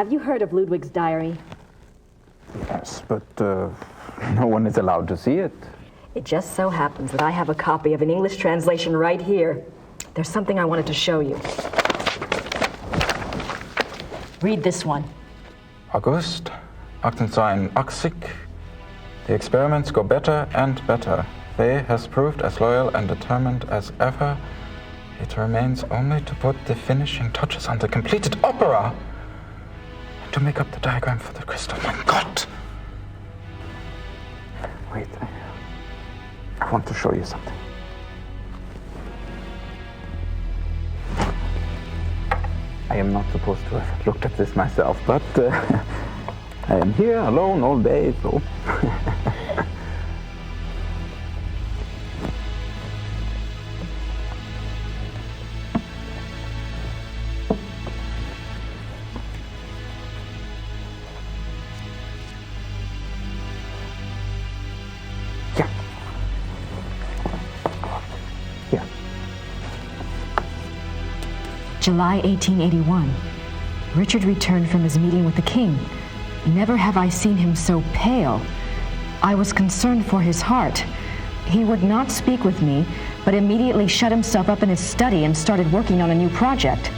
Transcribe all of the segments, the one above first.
Have you heard of Ludwig's diary? Yes, but no one is allowed to see it. It just so happens that I have a copy of an English translation right here. There's something I wanted to show you. Read this one. August, 1880. The experiments go better and better. They has proved as loyal and determined as ever. It remains only to put the finishing touches on the completed opera and to make up the diagram for the crystal. My God! Wait, I want to show you something. I am not supposed to have looked at this myself, but I am here alone all day, so... July 1881. Richard returned from his meeting with the king. Never have I seen him so pale. I was concerned for his heart. He would not speak with me, but immediately shut himself up in his study and started working on a new project.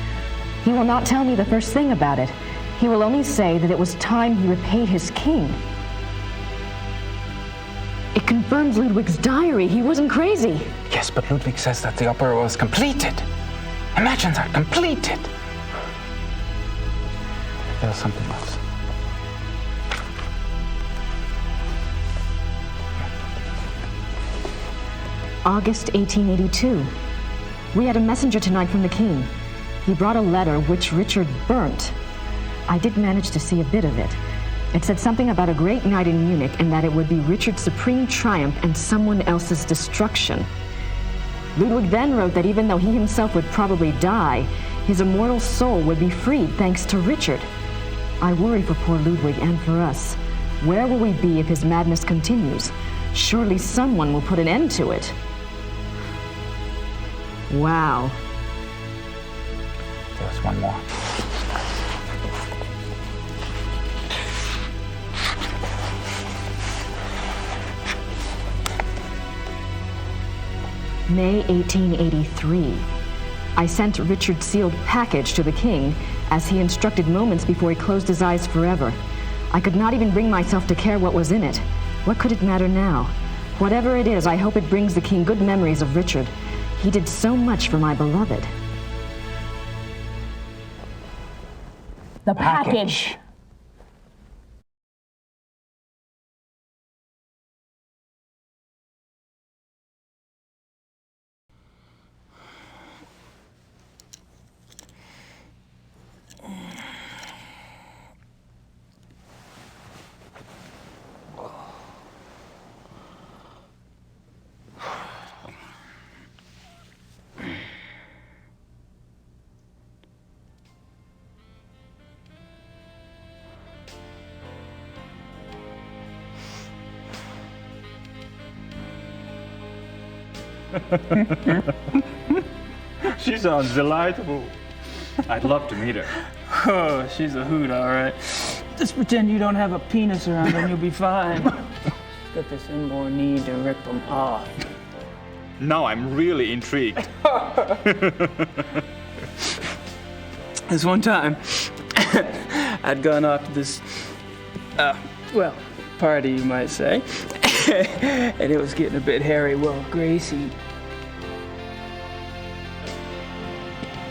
He will not tell me the first thing about it. He will only say that it was time he repaid his king. It confirms Ludwig's diary. He wasn't crazy. Yes, but Ludwig says that the opera was completed. Imagine that, completed. There's something else. August 1882. We had a messenger tonight from the king. He brought a letter which Richard burnt. I did manage to see a bit of it. It said something about a great night in Munich and that it would be Richard's supreme triumph and someone else's destruction. Ludwig then wrote that even though he himself would probably die, his immortal soul would be freed thanks to Richard. I worry for poor Ludwig and for us. Where will we be if his madness continues? Surely someone will put an end to it. Wow. There's one more. May 1883. I sent Richard's sealed package to the king, as he instructed moments before he closed his eyes forever. I could not even bring myself to care what was in it. What could it matter now? Whatever it is, I hope it brings the king good memories of Richard. He did so much for my beloved. The package. She sounds delightful. I'd love to meet her. Oh, she's a hoot, all right. Just pretend you don't have a penis around and you'll be fine. Got this inborn need to rip them off. Now I'm really intrigued. This one time, I'd gone off to this, party, you might say. And it was getting a bit hairy. Well, Gracie...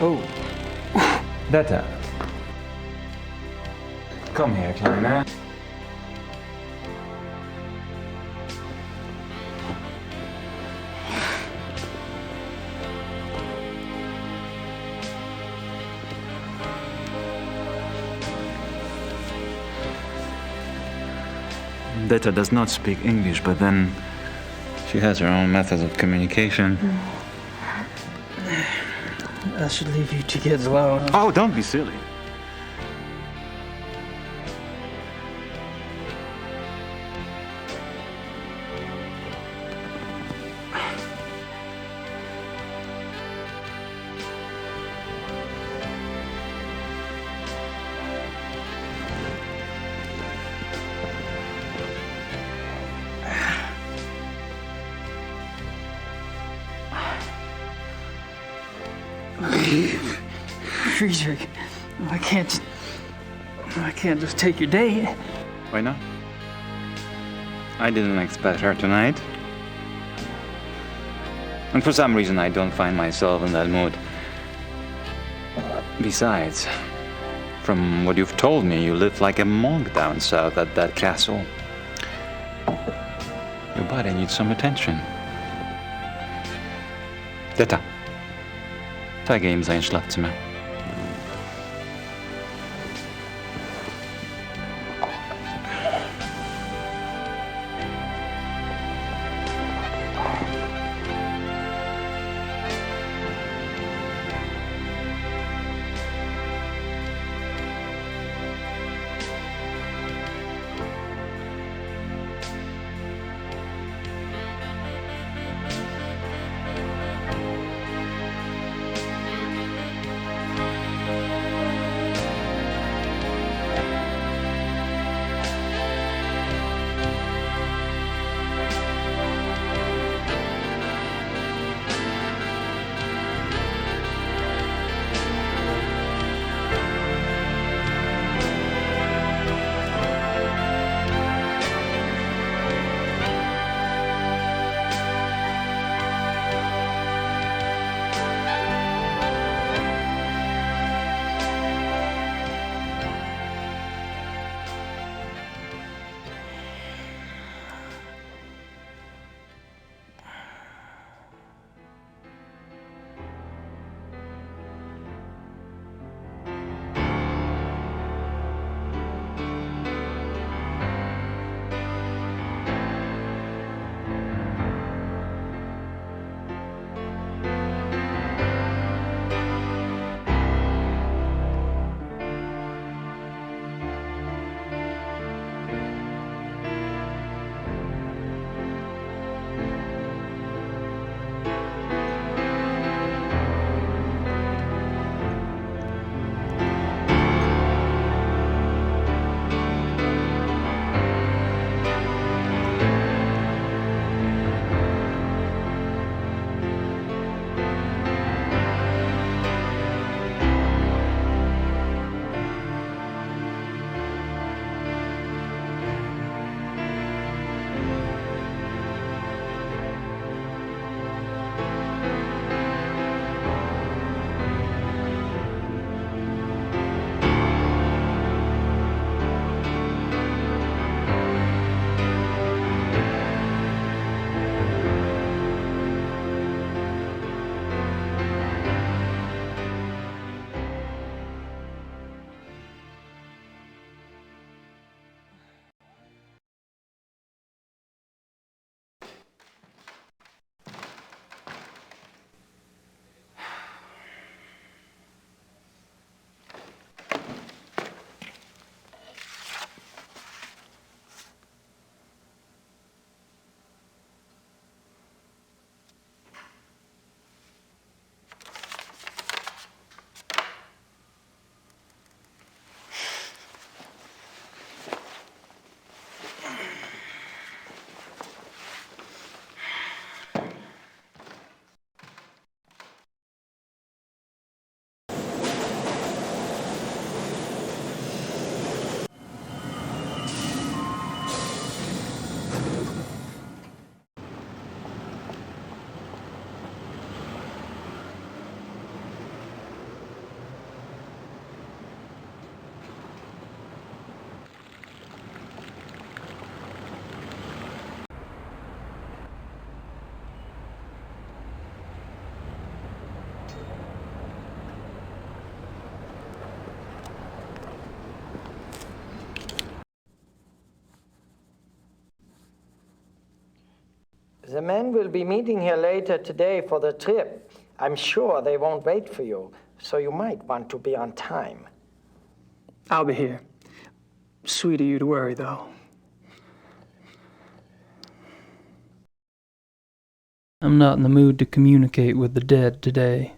Oh. Better. Komm her, Kleiner. Detta does not speak English, but then she has her own methods of communication. I should leave you two kids alone. Oh, don't be silly. Friedrich, I can't just take your date. Why not? I didn't expect her tonight. And for some reason, I don't find myself in that mood. Besides, from what you've told me, you live like a monk down south at that castle. Your body needs some attention. Detta. Tagga in sein Schlafzimmer. The men will be meeting here later today for the trip. I'm sure they won't wait for you, so you might want to be on time. I'll be here. Sweet of you to worry, though. I'm not in the mood to communicate with the dead today.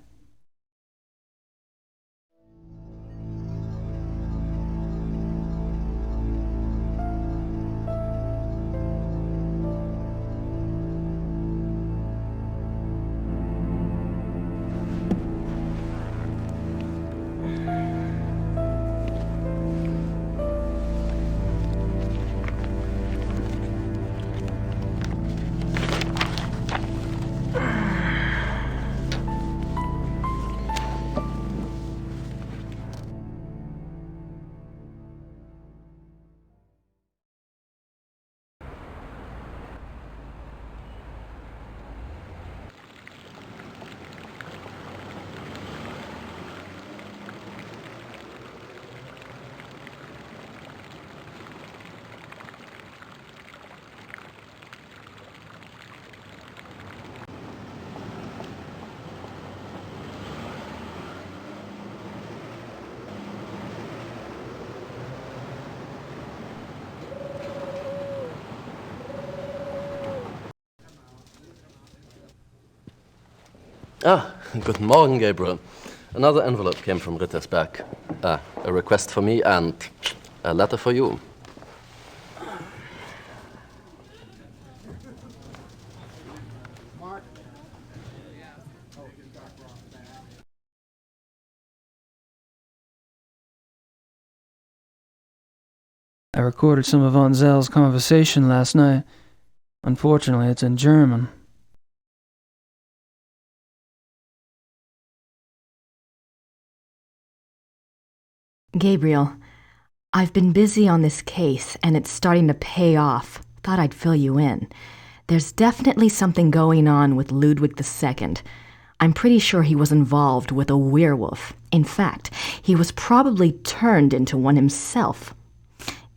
Ah, guten Morgen, Gabriel. Another envelope came from Rittersberg. A request for me and a letter for you. I recorded some of Aunt Zell's conversation last night. Unfortunately, it's in German. Gabriel, I've been busy on this case, and it's starting to pay off. Thought I'd fill you in. There's definitely something going on with Ludwig II. I'm pretty sure he was involved with a werewolf. In fact, he was probably turned into one himself.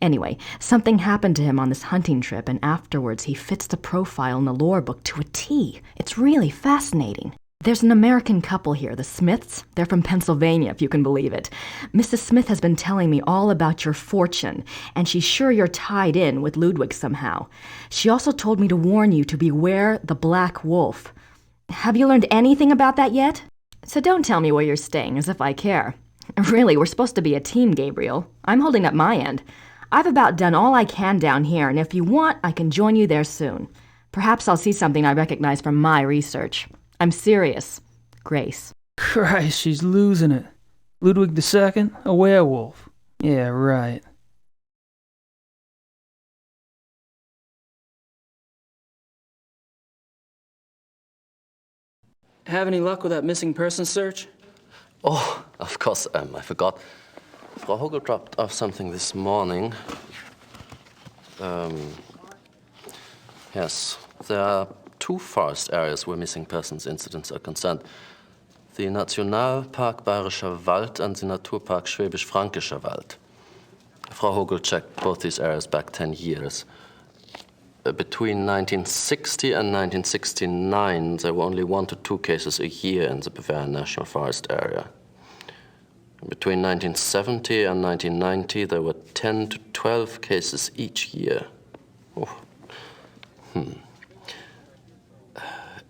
Anyway, something happened to him on this hunting trip, and afterwards he fits the profile in the lore book to a T. It's really fascinating. There's an American couple here, the Smiths. They're from Pennsylvania, if you can believe it. Mrs. Smith has been telling me all about your fortune, and she's sure you're tied in with Ludwig somehow. She also told me to warn you to beware the Black Wolf. Have you learned anything about that yet? So don't tell me where you're staying, as if I care. Really, we're supposed to be a team, Gabriel. I'm holding up my end. I've about done all I can down here, and if you want, I can join you there soon. Perhaps I'll see something I recognize from my research. I'm serious. Grace. Christ, she's losing it. Ludwig II, a werewolf. Yeah, right. Have any luck with that missing person search? Oh, of course, I forgot. Frau Hogel dropped off something this morning. Yes, there are 2 forest areas where missing persons incidents are concerned. The Nationalpark Bayerischer Wald and the Naturpark Schwäbisch-Fränkischer Wald. Frau Hogel checked both these areas back 10 years. Between 1960 and 1969, there were only 1 to 2 cases a year in the Bavarian National Forest area. Between 1970 and 1990, there were 10 to 12 cases each year. Oh.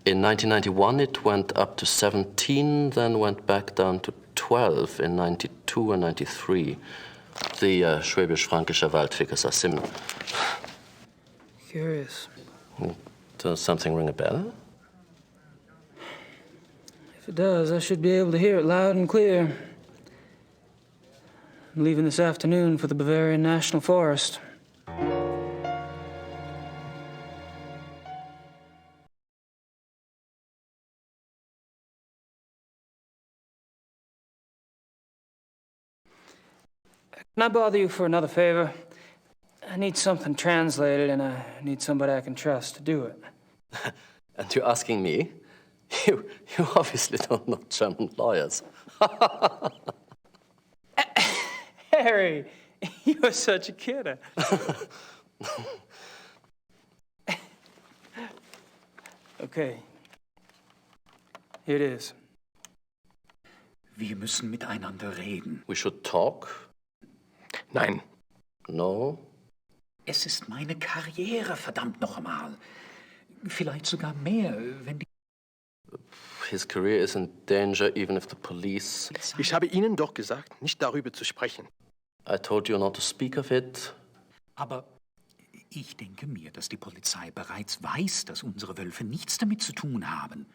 In 1991, it went up to 17, then went back down to 12 in 92 and 93. The Schwäbisch-Fränkischer Wald figures are similar. Curious. Does something ring a bell? If it does, I should be able to hear it loud and clear. I'm leaving this afternoon for the Bavarian National Forest. Can I bother you for another favor? I need something translated, and I need somebody I can trust to do it. And you're asking me? You obviously don't know German lawyers. Harry, you're such a kidder. Okay. Here it is. Wir müssen miteinander reden. We should talk? Nein. No? Es ist meine Karriere, verdammt noch einmal. Vielleicht sogar mehr, wenn die... His career is in danger even if the police... Ich habe Ihnen doch gesagt, nicht darüber zu sprechen. I told you not to speak of it. Aber ich denke mir, dass die Polizei bereits weiß, dass unsere Wölfe nichts damit zu tun haben.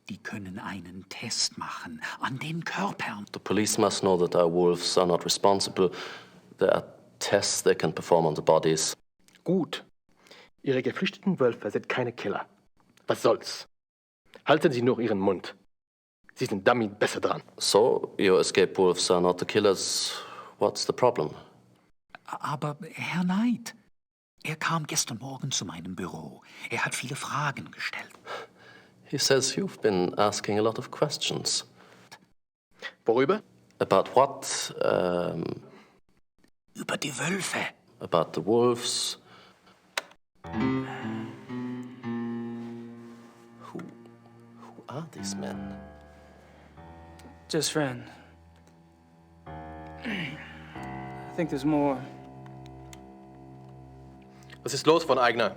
Die können einen Test machen an den Körpern. The police must know that our wolves are not responsible. There are tests they can perform on the bodies. Gut. Ihre geflüchteten Wölfe sind keine Killer. Was soll's? Halten Sie nur Ihren Mund. Sie sind damit besser dran. So, your escape wolves are not the killers. What's the problem? Aber Herr Knight, er kam gestern Morgen zu meinem Büro. Er hat viele Fragen gestellt. He says you've been asking a lot of questions. Worüber? About what? Über die Wölfe. About the wolves. Who are these men? Just friend. I think there's more. Was ist los, von Eigner?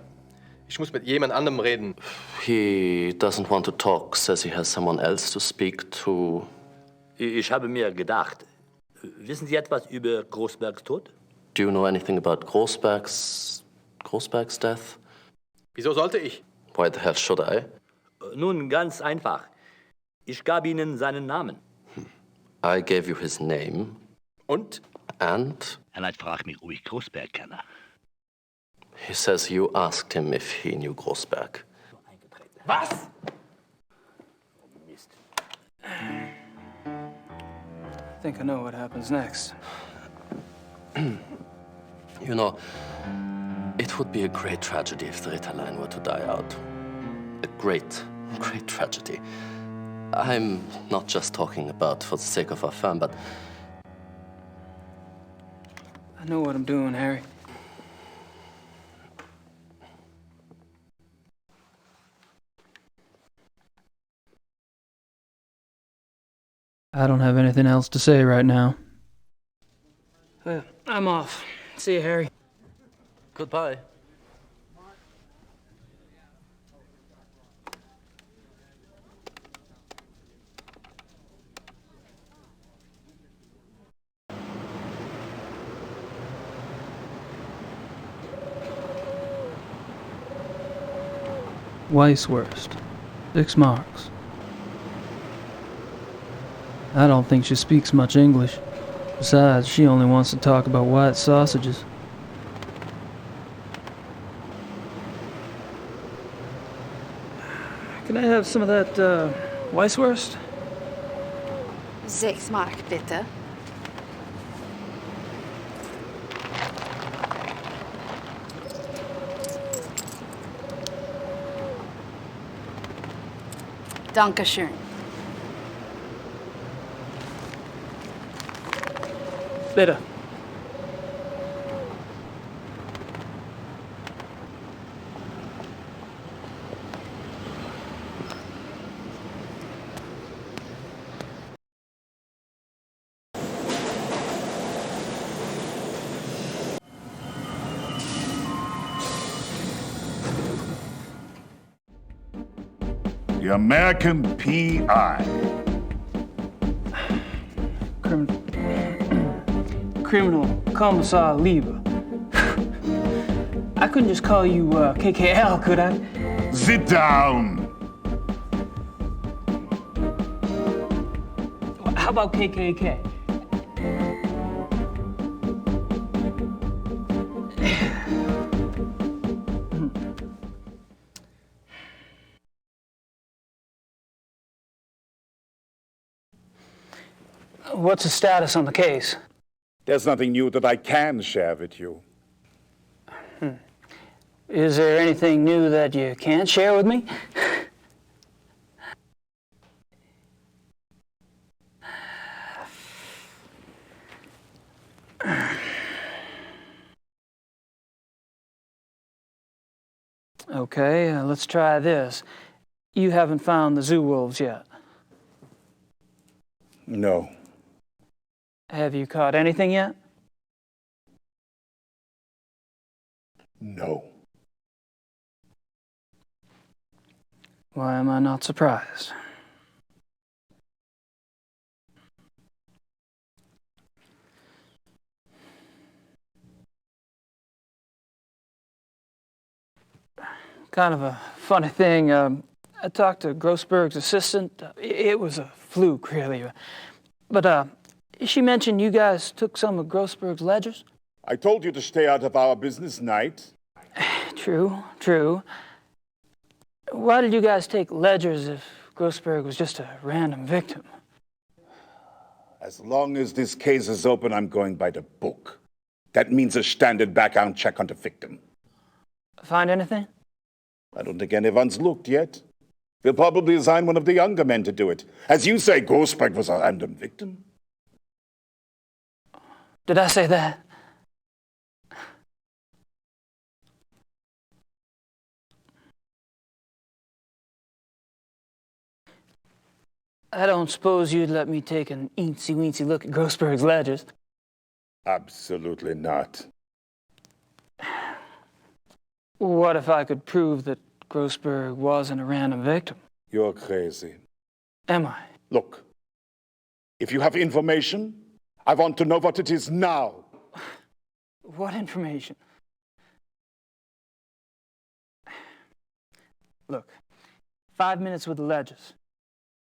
Ich muss mit jemand anderem reden. He doesn't want to talk, says he has someone else to speak to. Ich habe mir gedacht, wissen Sie etwas über Großbergs Tod? Do you know anything about Großberg's death? Wieso sollte ich? Why the hell should I? Nun, ganz einfach. Ich gab Ihnen seinen Namen. I gave you his name. Und? And? En hij vraagt mich, hoe ik Großberg kenne. He says you asked him if he knew Großberg. Was? Mist. I think I know what happens next. You know, it would be a great tragedy if the Ritalin were to die out. A great, great tragedy. I'm not just talking about for the sake of our firm, but... I know what I'm doing, Harry. I don't have anything else to say right now. Well, I'm off. See you, Harry. Goodbye. Weisswurst. 6 marks. I don't think she speaks much English. Besides, she only wants to talk about white sausages. Can I have some of that, Weisswurst? 6 Mark, bitte. Dankeschön. Bitte. The American P.I. Criminal Commissar Lieber. I couldn't just call you KKL, could I? Sit down. How about KKK? What's the status on the case? There's nothing new that I can share with you. Is there anything new that you can't share with me? Okay, let's try this. You haven't found the zoo wolves yet. No. Have you caught anything yet? No. Why am I not surprised? Kind of a funny thing. I talked to Grossberg's assistant. It was a fluke, really. But she mentioned you guys took some of Grossberg's ledgers. I told you to stay out of our business, Knight. True, true. Why did you guys take ledgers if Grossberg was just a random victim? As long as this case is open, I'm going by the book. That means a standard background check on the victim. Find anything? I don't think anyone's looked yet. We'll probably assign one of the younger men to do it. As you say, Grossberg was a random victim. Did I say that? I don't suppose you'd let me take an eensy-weensy look at Grossberg's ledgers. Absolutely not. What if I could prove that Grossberg wasn't a random victim? You're crazy. Am I? Look, if you have information, I want to know what it is now. What information? Look, 5 minutes with the ledgers.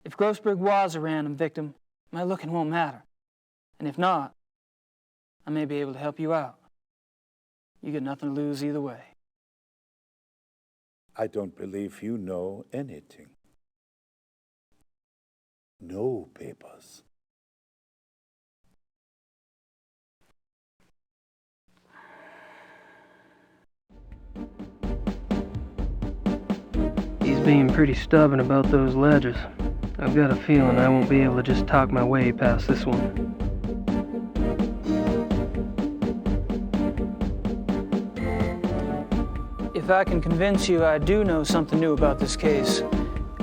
If Grossberg was a random victim, my looking won't matter. And if not, I may be able to help you out. You got nothing to lose either way. I don't believe you know anything. No papers. He's being pretty stubborn about those ledgers. I've got a feeling I won't be able to just talk my way past this one. If I can convince you I do know something new about this case,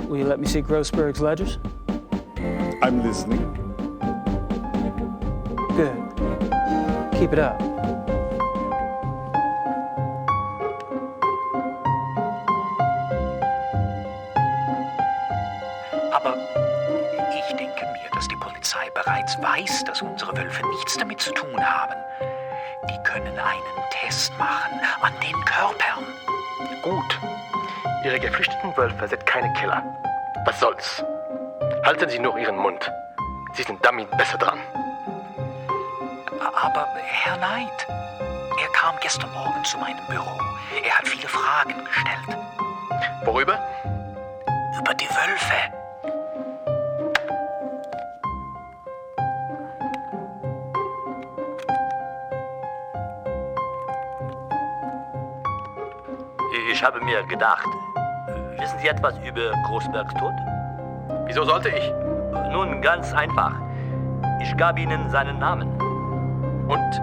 will you let me see Grossberg's ledgers? I'm listening. Good. Keep it up. Aber ich denke mir, dass die Polizei bereits weiß, dass unsere Wölfe nichts damit zu tun haben. Die können einen Test machen an den Körpern. Gut. Ihre geflüchteten Wölfe sind keine Killer. Was soll's? Halten Sie nur Ihren Mund. Sie sind damit besser dran. Aber Herr Knight, er kam gestern Morgen zu meinem Büro. Er hat viele Fragen gestellt. Worüber? Über die Wölfe. Ich habe mir gedacht, wissen Sie etwas über Grossbergs Tod? Wieso sollte ich? Nun, ganz einfach. Ich gab Ihnen seinen Namen. Und?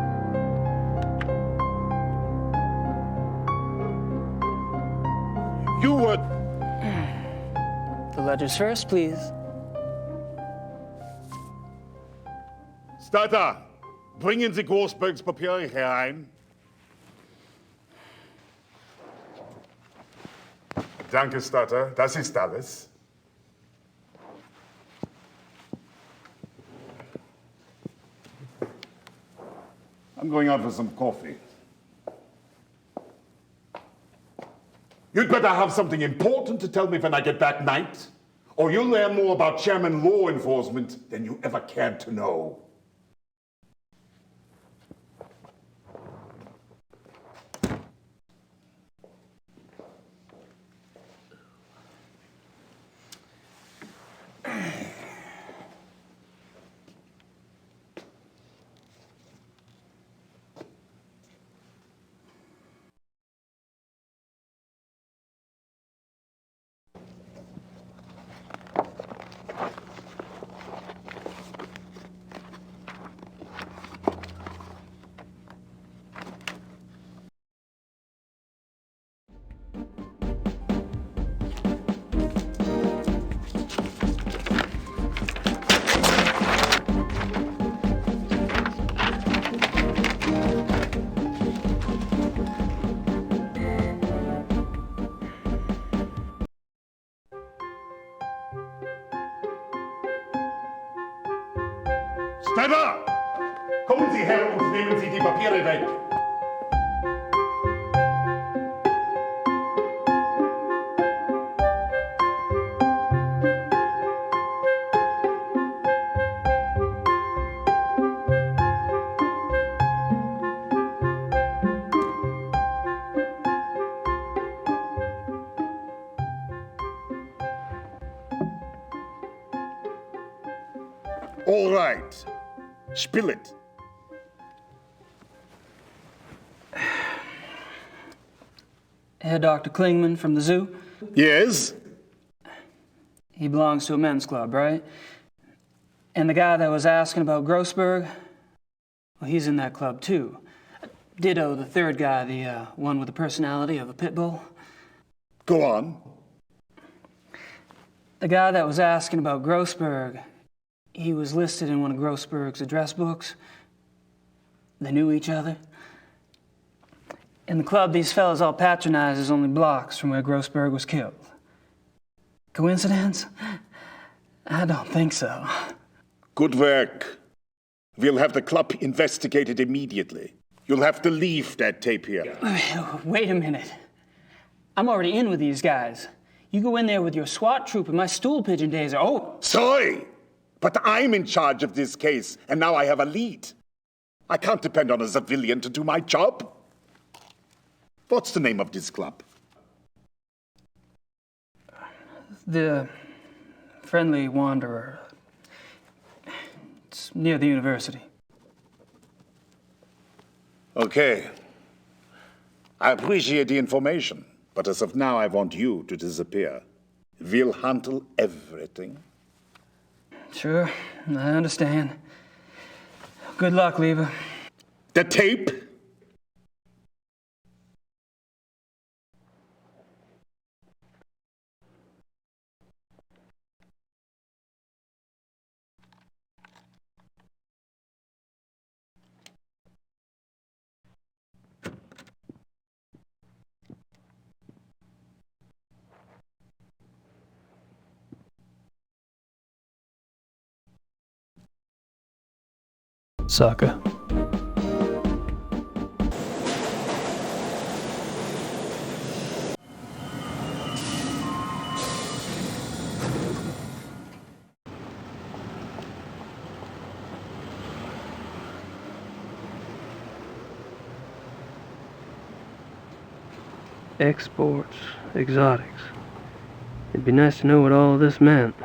You were... The ledgers first, please. Starter, bringen Sie Grossbergs Papiere herein. Danke, Starter. Das ist alles. I'm going out for some coffee. You'd better have something important to tell me when I get back, Knight, or you'll learn more about German law enforcement than you ever cared to know. Schneider! Kommen Sie her und nehmen Sie die Papiere weg. All right. Spill it. Herr Dr. Klingman from the zoo? Yes? He belongs to a men's club, right? And the guy that was asking about Grossberg, well, he's in that club too. Ditto the third guy, the one with the personality of a pit bull. Go on. The guy that was asking about Grossberg, he was listed in one of Grossberg's address books. They knew each other. And the club these fellas all patronize is only blocks from where Grossberg was killed. Coincidence? I don't think so. Good work. We'll have the club investigated immediately. You'll have to leave that tape here. Wait a minute. I'm already in with these guys. You go in there with your SWAT troop and my stool pigeon days are over. Sorry, but I'm in charge of this case, and now I have a lead. I can't depend on a civilian to do my job. What's the name of this club? The Friendly Wanderer. It's near the university. Okay. I appreciate the information, but as of now, I want you to disappear. We'll handle everything. Sure, I understand. Good luck, Lever. The tape? Sucker. Exports, exotics. It'd be nice to know what all of this meant.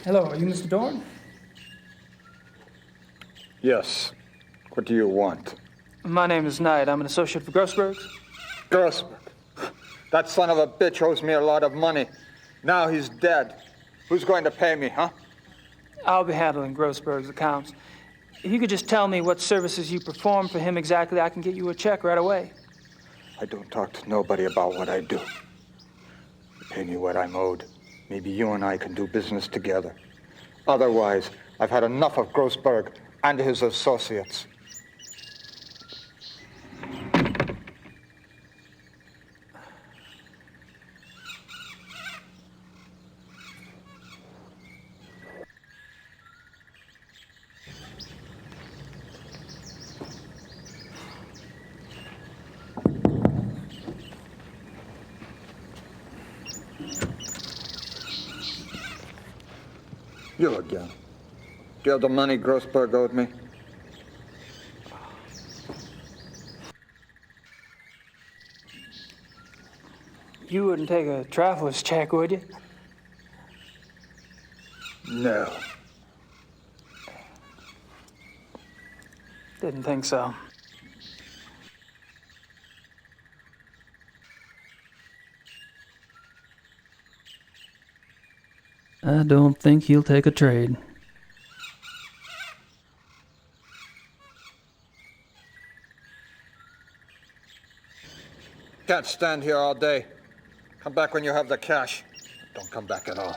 Hello, are you Mr. Dorn? Yes. What do you want? My name is Knight. I'm an associate for Grossberg's. Grossberg? That son of a bitch owes me a lot of money. Now he's dead. Who's going to pay me, huh? I'll be handling Grossberg's accounts. If you could just tell me what services you perform for him exactly, I can get you a check right away. I don't talk to nobody about what I do. You pay me what I'm owed. Maybe you and I can do business together. Otherwise, I've had enough of Grossberg and his associates. You again. Do you have the money Grossberg owed me? You wouldn't take a traveler's check, would you? No. Didn't think so. I don't think he'll take a trade. Can't stand here all day. Come back when you have the cash. Don't come back at all.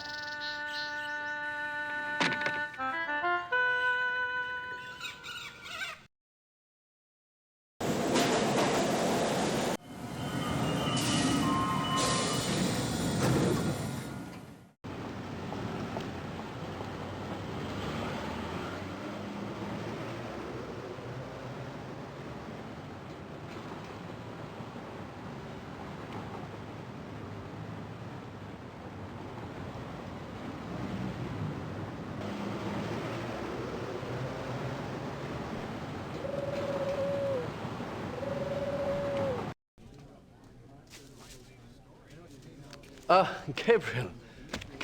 Ah, Gabriel.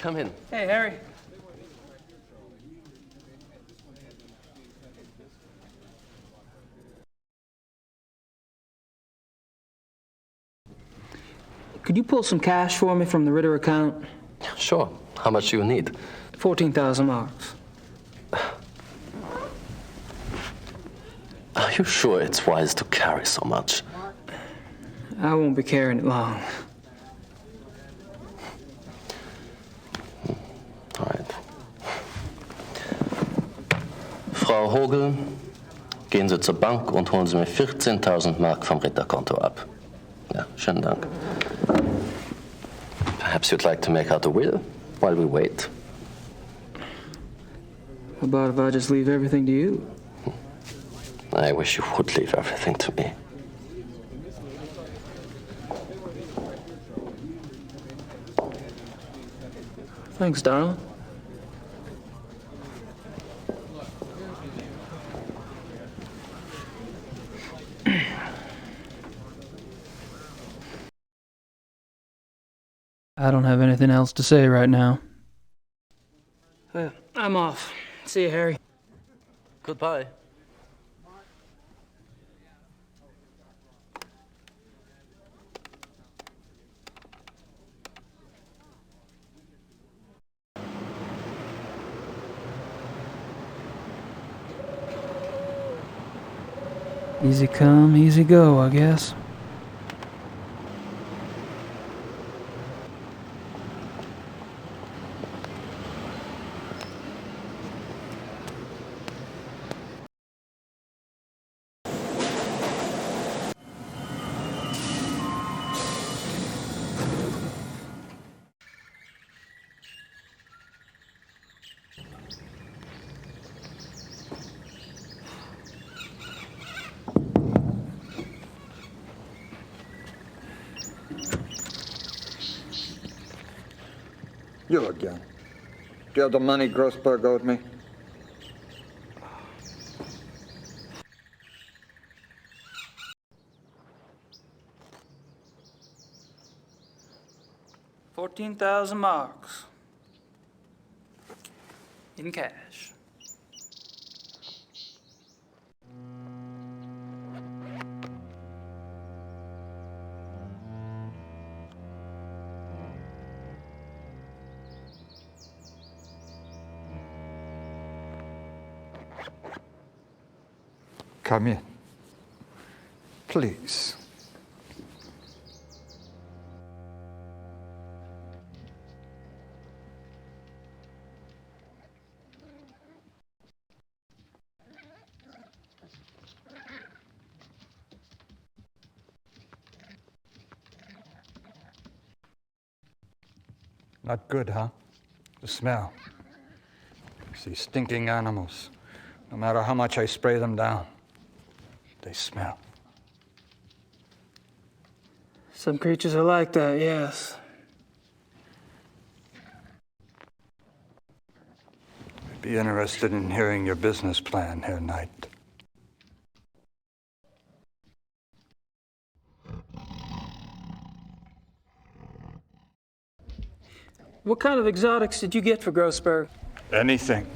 come in. Hey, Harry. Could you pull some cash for me from the Ritter account? Sure. How much do you need? 14,000 marks. Are you sure it's wise to carry so much? I won't be carrying it long. All right. Frau Hogel, gehen Sie zur Bank und holen Sie mir 14.000 Mark vom Ritterkonto ab. Ja, schönen Dank. Perhaps you'd like to make out a will while we wait. How about if I just leave everything to you? I wish you would leave everything to me. Thanks, darling. I don't have anything else to say right now. I'm off. See you, Harry. Goodbye. Easy come, easy go, I guess. You again. Do you have the money Grossberg owed me? $14,000 marks. In cash. Come in. Please. Not good, huh? The smell. These stinking animals. No matter how much I spray them down, they smell. Some creatures are like that, yes. I'd be interested in hearing your business plan, Herr Knight. What kind of exotics did you get for Grossberg? Anything.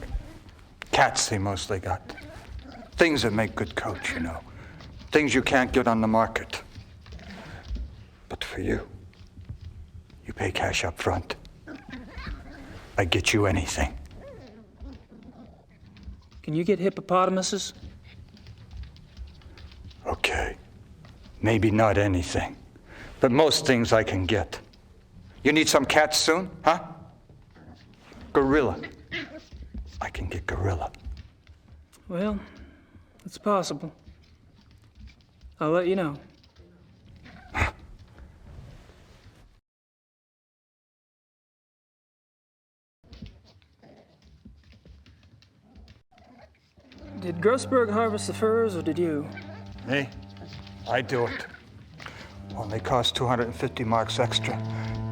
Cats he mostly got. Things that make good coats, you know. Things you can't get on the market. But for you, you pay cash up front. I get you anything. Can you get hippopotamuses? Okay. Maybe not anything. But most things I can get. You need some cats soon, huh? Gorilla. I can get gorilla. Well, it's possible. I'll let you know. Did Grossberg harvest the furs, or did you? Me? I do it. Only costs 250 marks extra,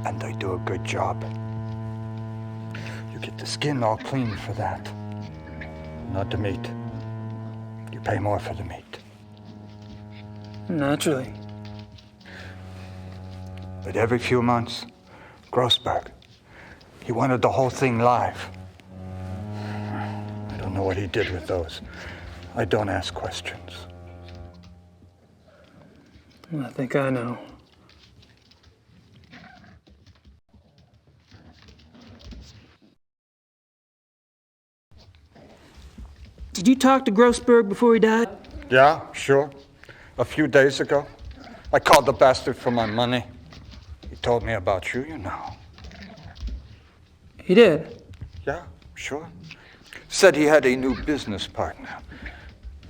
and I do a good job. You get the skin all clean for that. Not the meat. You pay more for the meat. Naturally. But every few months, Grossberg, He wanted the whole thing live. I don't know what he did with those. I don't ask questions. I think I know. Did you talk to Grossberg before he died? Yeah, sure. A few days ago. I called the bastard for my money. He told me about you, you know. He did? Yeah, sure. Said he had a new business partner,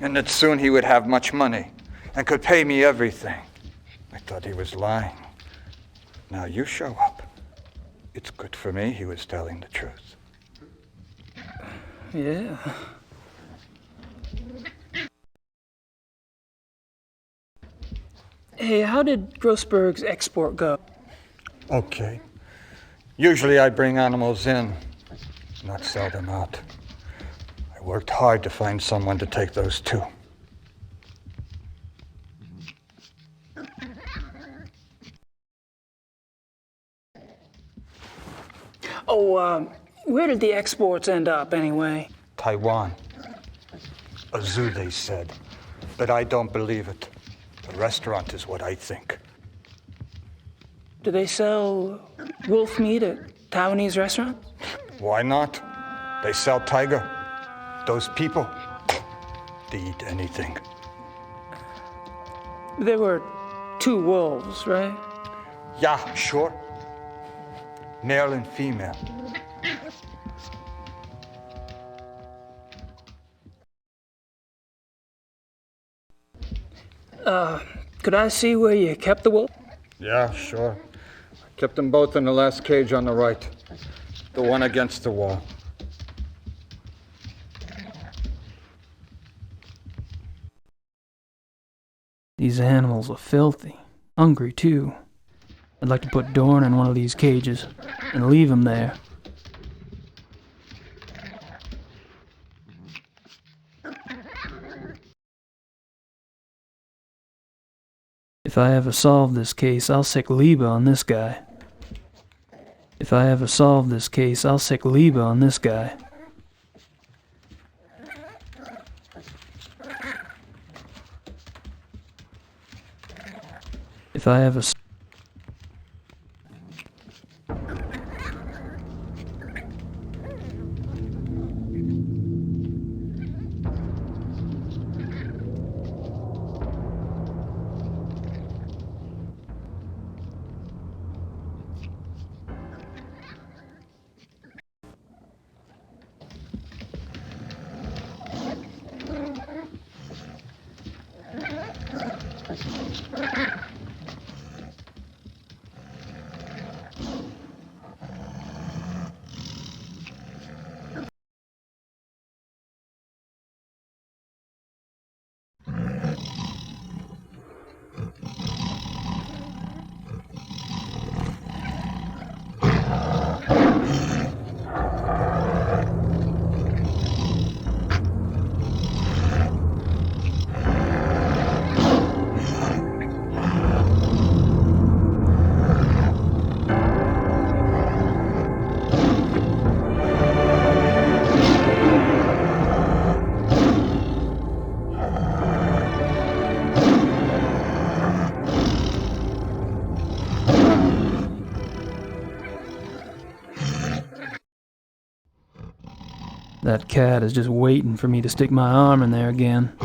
and that soon he would have much money and could pay me everything. I thought he was lying. Now you show up. It's good for me he was telling the truth. Yeah. Hey, how did Grossberg's export go? Okay. Usually I bring animals in, not sell them out. I worked hard to find someone to take those too. Oh, where did the exports end up anyway? Taiwan. A zoo, they said. But I don't believe it. A restaurant is what I think. Do they sell wolf meat at Taiwanese restaurants? Why not? They sell tiger. Those people, they eat anything. There were 2 wolves, right? Yeah, sure. Male and female. Could I see where you kept the wolf? Yeah, sure. I kept them both in the last cage on the right. The one against the wall. These animals are filthy. Hungry, too. I'd like to put Dorn in one of these cages and leave him there. If I ever solve this case, I'll sick Liebe on this guy. If I ever solve this case, I'll sick Liebe on this guy. If I ever... That cat is just waiting for me to stick my arm in there again.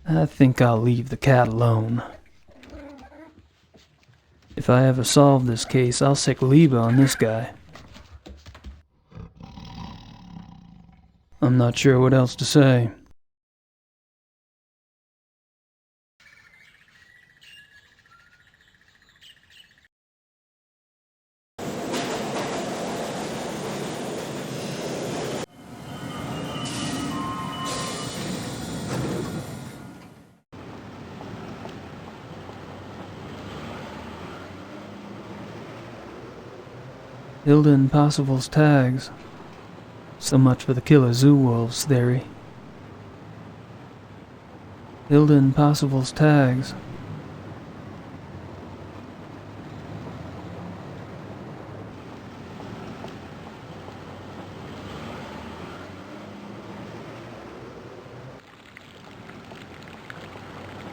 I think I'll leave the cat alone. If I ever solve this case, I'll sick Liebe on this guy. I'm not sure what else to say. Hilda and Possible's tags. So much for the killer zoo wolves theory. Hilda and Possible's tags.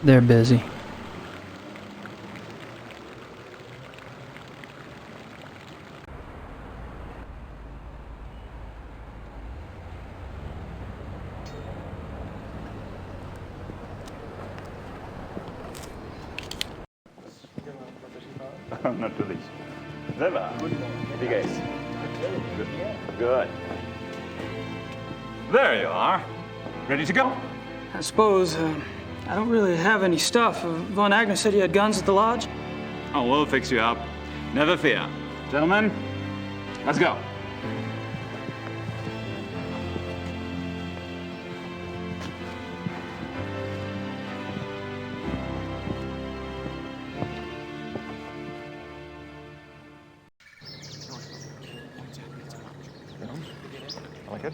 They're busy. Natürlich. Selber. Wie geht's? Good. Good. There you are. Ready to go? I suppose, I don't really have any stuff. Von Agnes said he had guns at the lodge. Oh, we'll fix you up. Never fear. Gentlemen, let's go. Like it?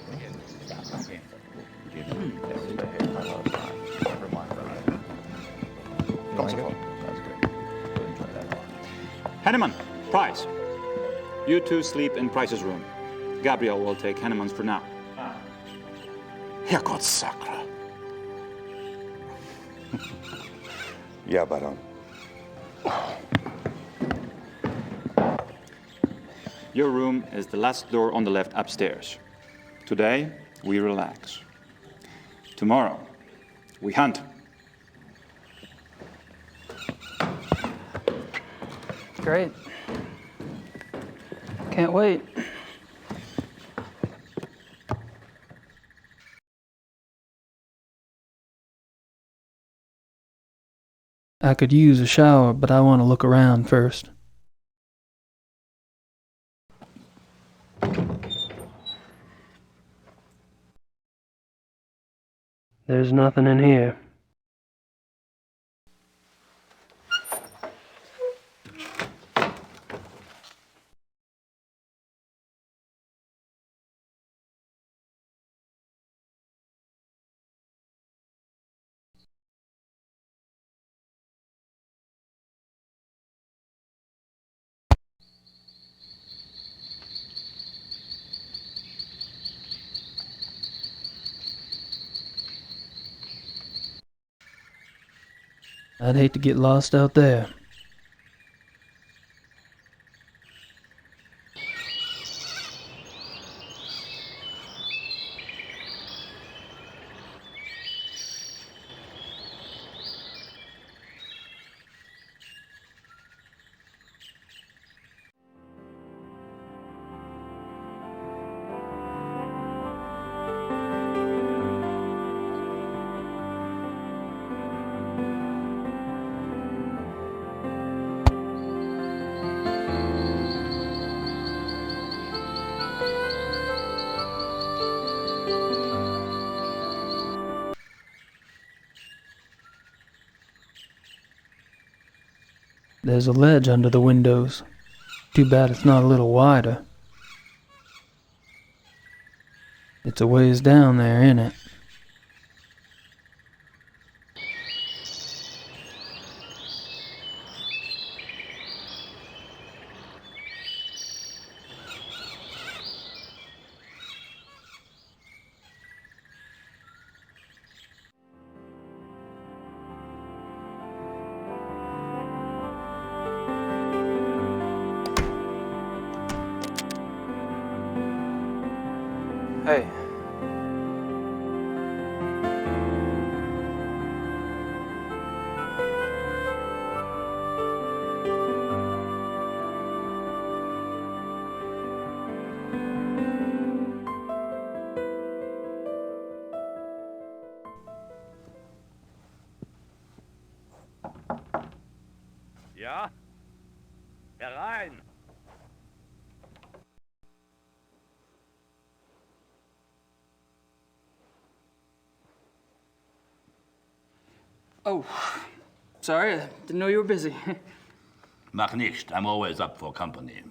Henneman, Price. You two sleep in Price's room. Gabriel will take Henneman's for now. Herrgott Sakra. Ja, Baron. Your room is the last door on the left upstairs. Today, we relax. Tomorrow, we hunt. Great. Can't wait. I could use a shower, but I want to look around first. There's nothing in here. I'd hate to get lost out there. There's a ledge under the windows. Too bad it's not a little wider. It's a ways down there, ain't it? Hey. Ja? Herein! Oh, sorry, I didn't know you were busy. Mach nicht. I'm always up for company.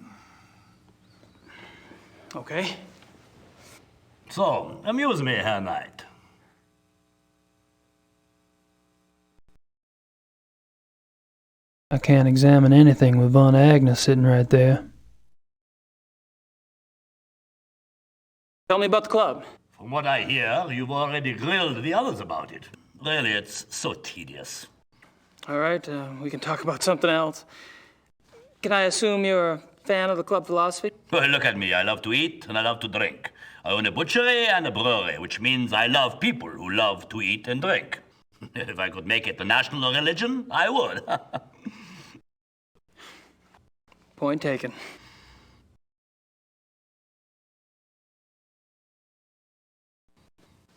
Okay. So, amuse me, Herr Knight. I can't examine anything with Von Agnes sitting right there. Tell me about the club. From what I hear, you've already grilled the others about it. Really, it's so tedious. All right, we can talk about something else. Can I assume you're a fan of the club philosophy? Well, look at me. I love to eat and I love to drink. I own a butchery and a brewery, which means I love people who love to eat and drink. If I could make it the national religion, I would. Point taken.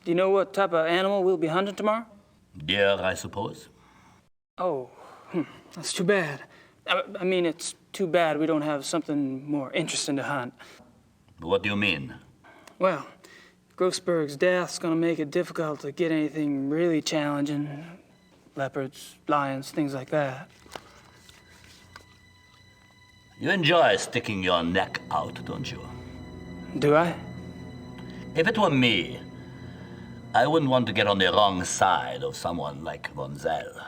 Do you know what type of animal we'll be hunting tomorrow? Deer, I suppose. Oh, that's too bad. I mean, it's too bad we don't have something more interesting to hunt. What do you mean? Well, Grossberg's death's gonna make it difficult to get anything really challenging. Leopards, lions, things like that. You enjoy sticking your neck out, don't you? Do I? If it were me, I wouldn't want to get on the wrong side of someone like Von Zell.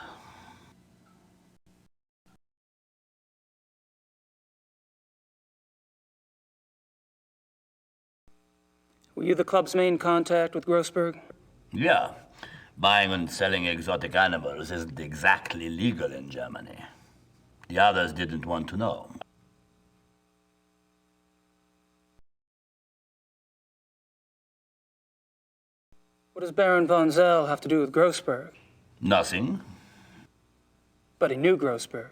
Were you the club's main contact with Grossberg? Yeah. Buying and selling exotic animals isn't exactly legal in Germany. The others didn't want to know. What does Baron von Zell have to do with Grossberg? Nothing. But he knew Grossberg.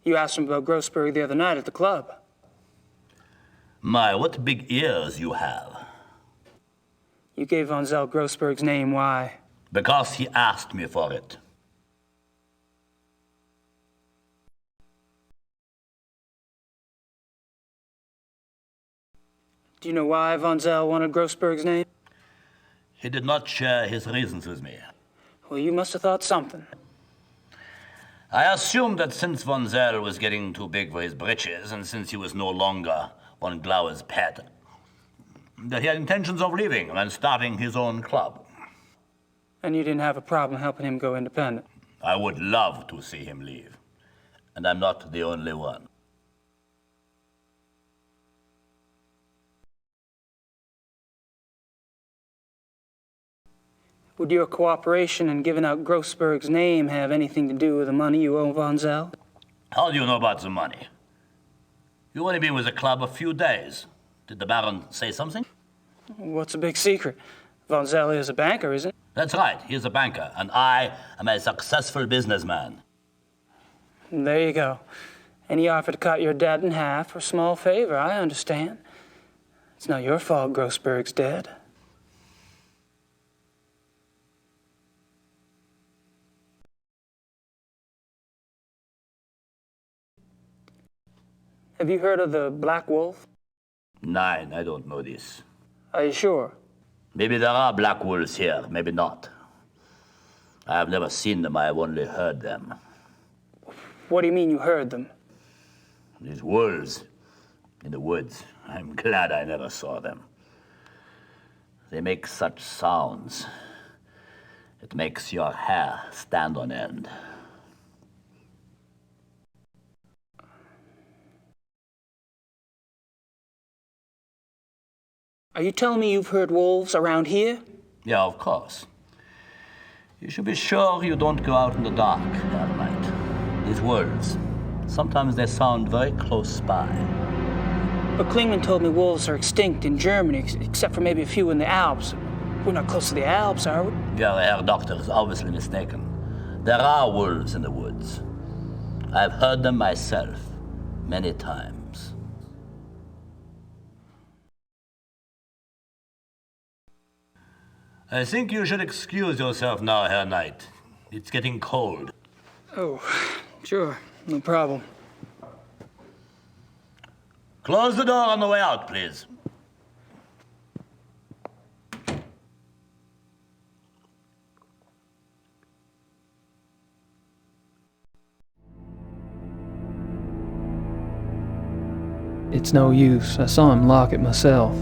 You asked him about Grossberg the other night at the club. My, what big ears you have. You gave von Zell Grossberg's name. Why? Because he asked me for it. Do you know why von Zell wanted Grossberg's name? He did not share his reasons with me. Well, you must have thought something. I assumed that since von Zell was getting too big for his britches, and since he was no longer von Glauer's pet, that he had intentions of leaving and starting his own club. And you didn't have a problem helping him go independent? I would love to see him leave. And I'm not the only one. Would your cooperation in giving out Grossberg's name have anything to do with the money you owe von Zell? How do you know about the money? You've only been with the club a few days. Did the Baron say something? What's a big secret? Von Zell is a banker, isn't he? That's right, he is a banker, and I am a successful businessman. There you go. And he offered to cut your debt in half for a small favor, I understand. It's not your fault Grossberg's dead. Have you heard of the Black Wolf? Nein, I don't know this. Are you sure? Maybe there are black wolves here, maybe not. I have never seen them, I have only heard them. What do you mean you heard them? These wolves in the woods. I'm glad I never saw them. They make such sounds. It makes your hair stand on end. Are you telling me you've heard wolves around here? Yeah, of course. You should be sure you don't go out in the dark at night. These wolves, sometimes they sound very close by. But Klingman told me wolves are extinct in Germany, except for maybe a few in the Alps. We're not close to the Alps, are we? Your Herr Doctor is obviously mistaken. There are wolves in the woods. I've heard them myself many times. I think you should excuse yourself now, Herr Knight. It's getting cold. Oh, sure. No problem. Close the door on the way out, please. It's no use. I saw him lock it myself.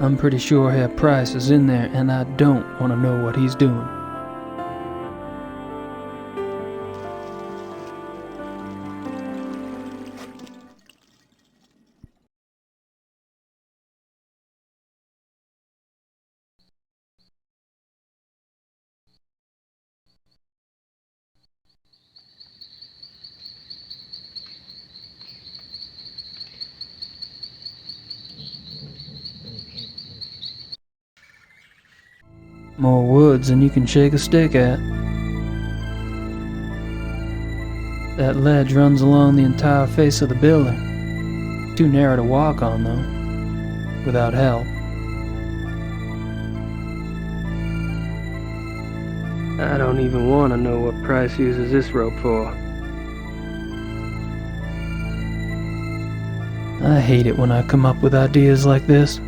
I'm pretty sure Herr Price is in there, and I don't want to know what he's doing. More woods than you can shake a stick at. That ledge runs along the entire face of the building. Too narrow to walk on, though, without help. I don't even want to know what Price uses this rope for. I hate it when I come up with ideas like this.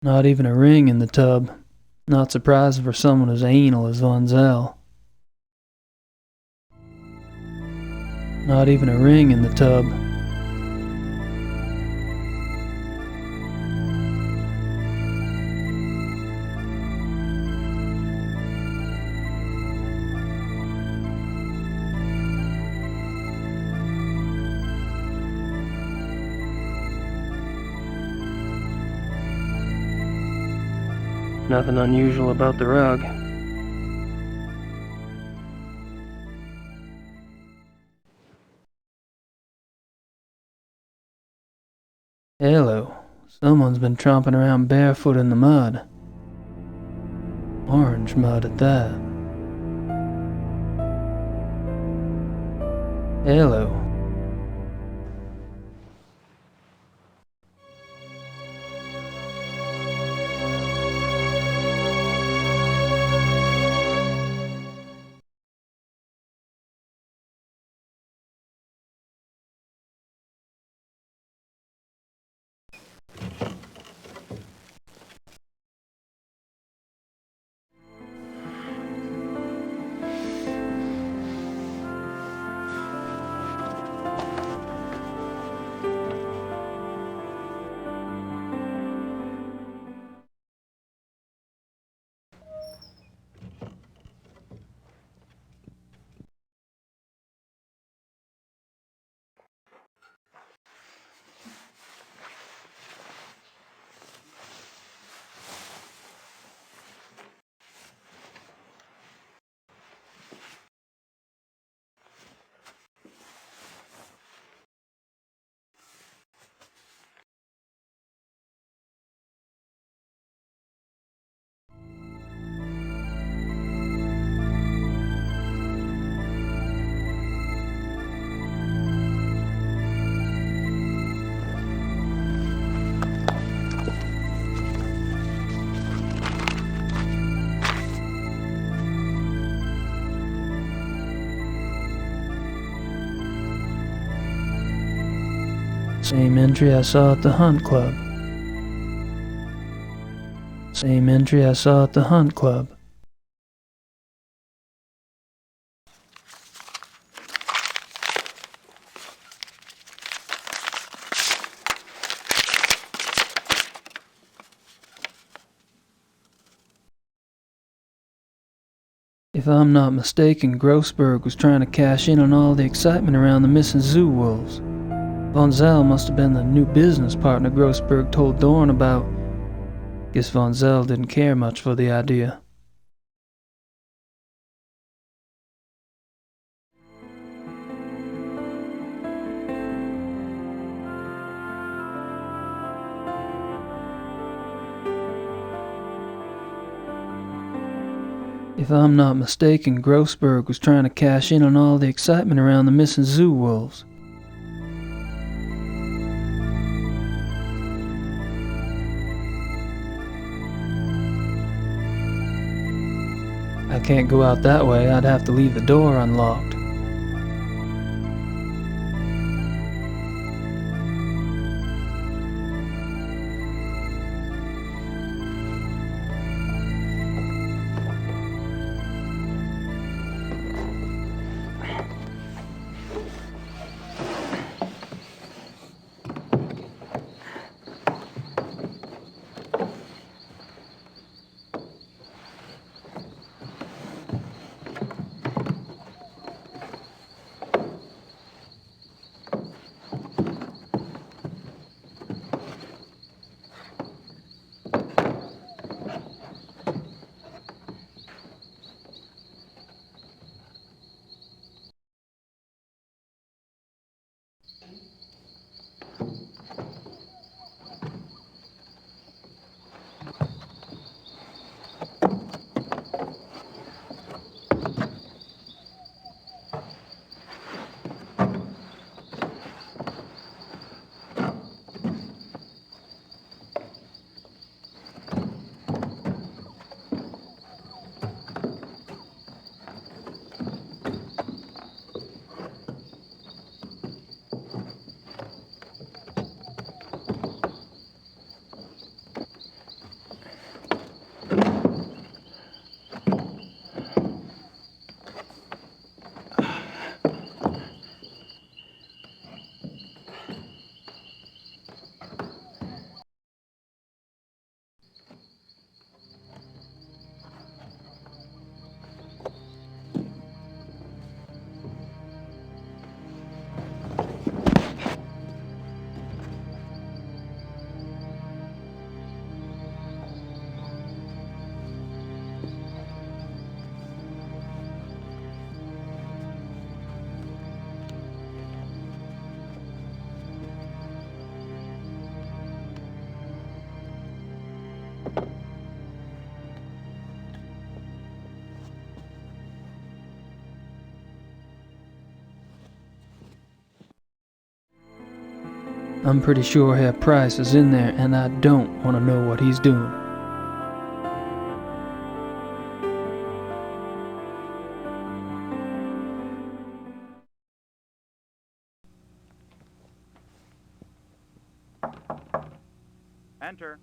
Not even a ring in the tub. Not surprising for someone as anal as Von Zell. Not even a ring in the tub. Nothing unusual about the rug. Hello. Someone's been tromping around barefoot in the mud. Orange mud at that. Hello. Same entry I saw at the Hunt Club. Same entry I saw at the Hunt Club. If I'm not mistaken, Grossberg was trying to cash in on all the excitement around the missing zoo wolves. Von Zell must have been the new business partner Grossberg told Dorn about. Guess Von Zell didn't care much for the idea. If I'm not mistaken, Grossberg was trying to cash in on all the excitement around the missing zoo wolves. I can't go out that way. I'd have to leave the door unlocked. I'm pretty sure Herr Price is in there, and I don't want to know what he's doing. Enter.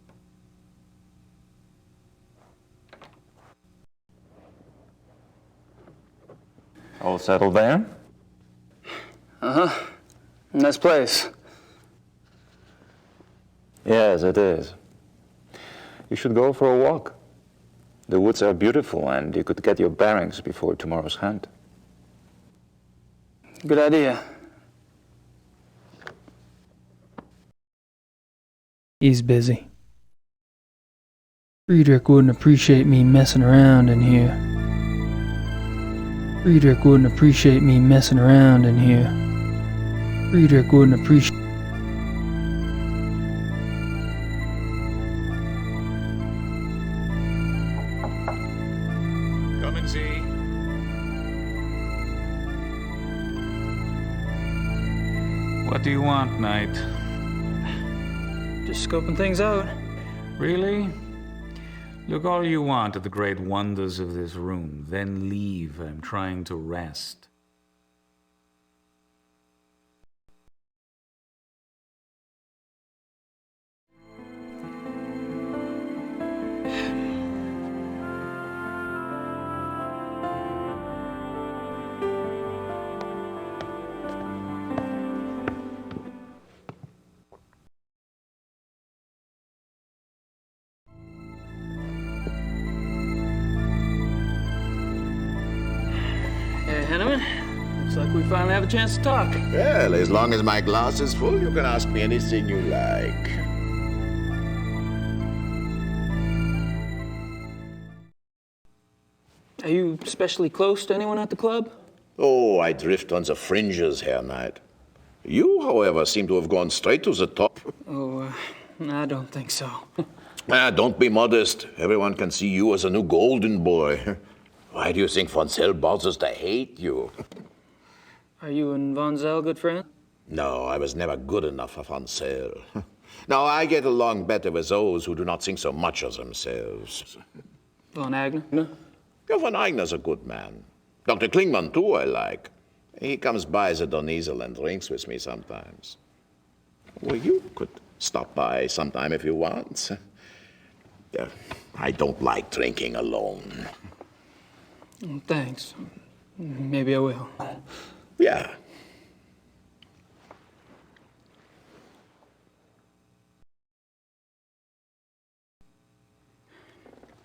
All settled there? Uh-huh. Nice place. Yes, it is. You should go for a walk. The woods are beautiful, and you could get your bearings before tomorrow's hunt. Good idea. He's busy. Friedrich wouldn't appreciate me messing around in here. Friedrich wouldn't appreciate me messing around in here. Friedrich wouldn't appreciate... Come and see. What do you want, Knight? Just scoping things out. Really? Look all you want at the great wonders of this room, then leave. I'm trying to rest. Hey, Henneman. Looks like we finally have a chance to talk. Well, as long as my glass is full, you can ask me anything you like. Are you especially close to anyone at the club? Oh, I drift on the fringes, Herr Knight. You, however, seem to have gone straight to the top. Oh, I don't think so. Don't be modest. Everyone can see you as a new golden boy. Why do you think von Zell bothers to hate you? Are you and Von Zell good friends? No, I was never good enough for von Zell. Now, I get along better with those who do not think so much of themselves. Von Agner? Ja, von Eigner's a good man. Dr. Klingman, too, I like. He comes by the Donisel and drinks with me sometimes. Well, you could stop by sometime if you want. I don't like drinking alone. Thanks. Maybe I will. Yeah.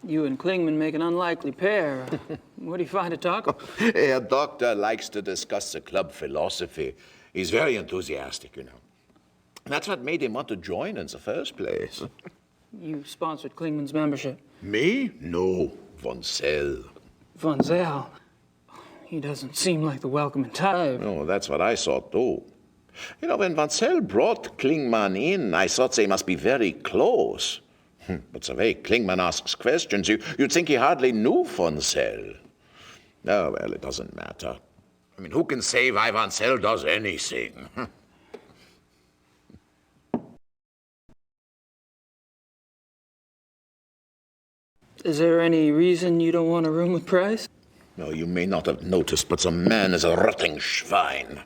You and Klingman make an unlikely pair. What do you find to talk about? Herr Doctor likes to discuss the club philosophy. He's very enthusiastic, you know. That's what made him want to join in the first place. You sponsored Klingman's membership. Me? No, von Zell. Von Zell? He doesn't seem like the welcoming type. Oh, that's what I thought, too. You know, when von Zell brought Klingman in, I thought they must be very close. But the way Klingman asks questions, you'd think he hardly knew von Zell. Oh, well, it doesn't matter. I mean, who can say why von Zell does anything? Is there any reason you don't want a room with Price? No, you may not have noticed, but the man is a rotting Schwein.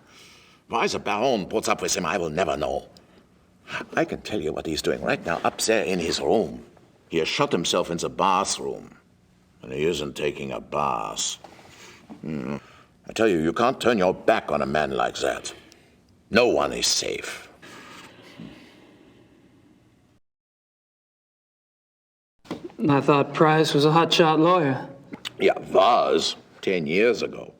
Why the Baron puts up with him, I will never know. I can tell you what he's doing right now up there in his room. He has shut himself in the bathroom, and he isn't taking a bath. I tell you, you can't turn your back on a man like that. No one is safe. I thought Price was a hotshot lawyer. Yeah, was 10 years ago.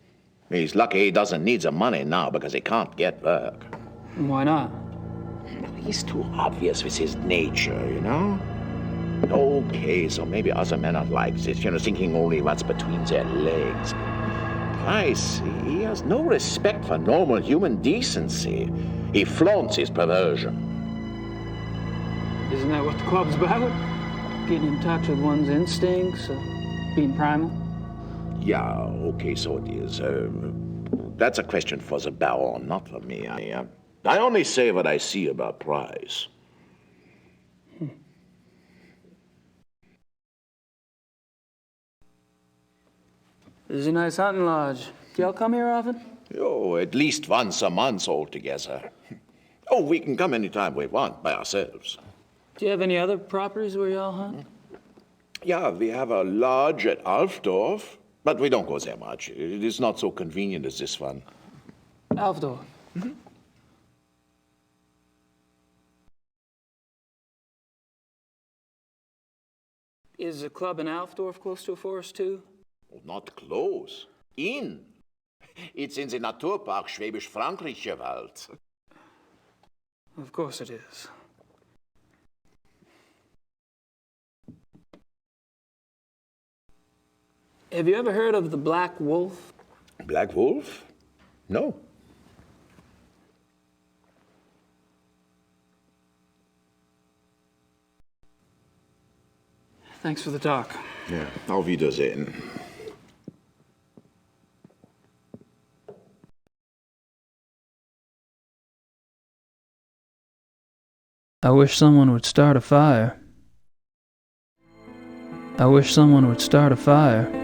He's lucky he doesn't need the money now because he can't get work. Why not? He's too obvious with his nature, you know? Okay, so maybe other men are like this, you know, thinking only what's between their legs. Price, he has no respect for normal human decency. He flaunts his perversion. Isn't that what the club's about? Getting in touch with one's instincts, being primal? Yeah, okay, so it is. That's a question for the Baron, not for me. I only say what I see about prize. This is a nice hunting lodge. Do y'all come here often? Oh, at least once a month altogether. Oh, we can come anytime we want by ourselves. Do you have any other properties where y'all hunt? Yeah, we have a lodge at Alfdorf, but we don't go there much. It is not so convenient as this one. Alfdorf? Is a club in Alfdorf close to a forest, too? Not close. In. It's in the Naturpark Schwäbisch-Frankrischer Wald. Of course it is. Have you ever heard of the Black Wolf? Black Wolf? No. Thanks for the talk. Ja, auf Wiedersehen. I wish someone would start a fire. I wish someone would start a fire.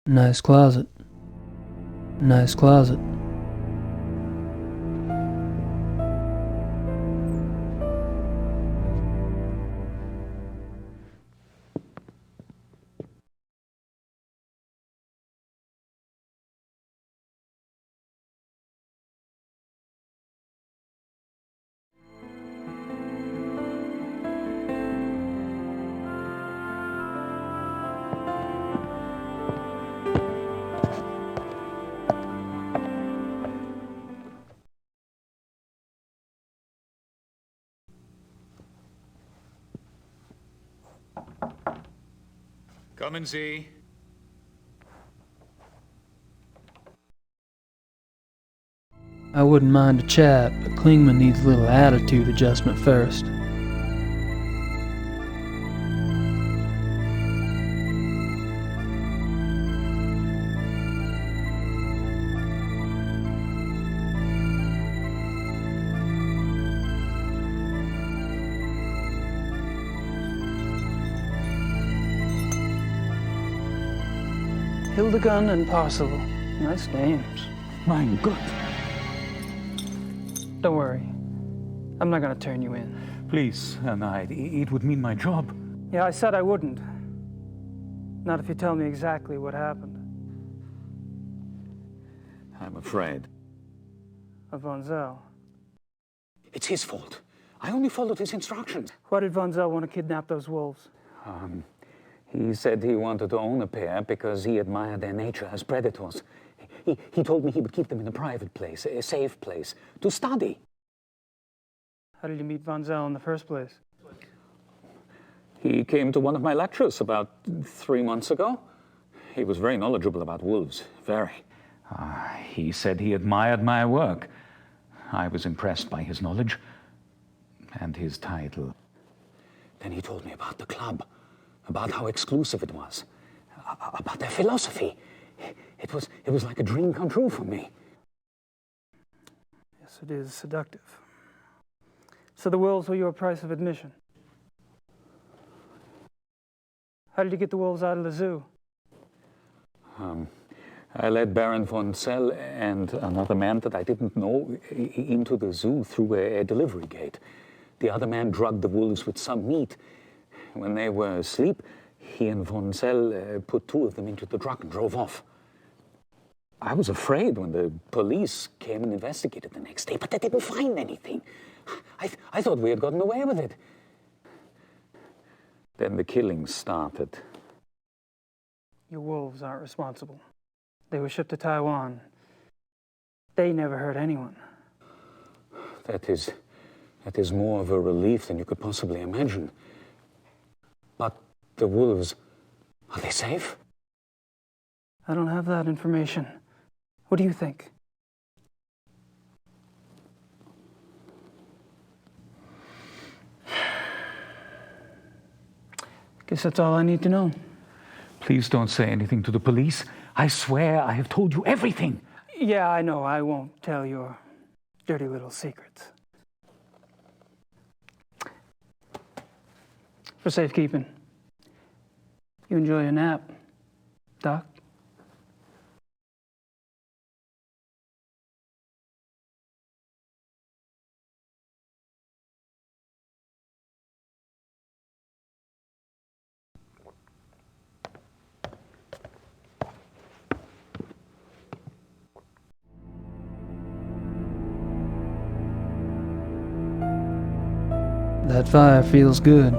Nice closet. Nice closet. Kommen Sie. I wouldn't mind a chat, but Klingman needs a little attitude adjustment first. Hildegund and Parcel. Nice names. Mein Gott. Don't worry. I'm not gonna turn you in. Please, Knight, it would mean my job. Yeah, I said I wouldn't. Not if you tell me exactly what happened. I'm afraid. Of Von Zell. It's his fault. I only followed his instructions. Why did Von Zell want to kidnap those wolves? He said he wanted to own a pair because he admired their nature as predators. He told me he would keep them in a private place, a safe place, to study. How did you meet Von Zell in the first place? He came to one of my lectures about 3 months ago. He was very knowledgeable about wolves, very. He said he admired my work. I was impressed by his knowledge and his title. Then he told me about the club, about how exclusive it was, about their philosophy. It was like a dream come true for me. Yes, it is seductive. So the wolves were your price of admission? How did you get the wolves out of the zoo? I led Baron von Zell and another man that I didn't know into the zoo through a delivery gate. The other man drugged the wolves with some meat. When they were asleep, he and von Zell put 2 of them into the truck and drove off. I was afraid when the police came and investigated the next day, but they didn't find anything. I thought we had gotten away with it. Then the killings started. Your wolves aren't responsible. They were shipped to Taiwan. They never hurt anyone. That is more of a relief than you could possibly imagine. The wolves, are they safe? I don't have that information. What do you think? Guess that's all I need to know. Please don't say anything to the police. I swear I have told you everything. Yeah, I know. I won't tell your dirty little secrets. For safekeeping. You enjoy your nap, Doc? That fire feels good.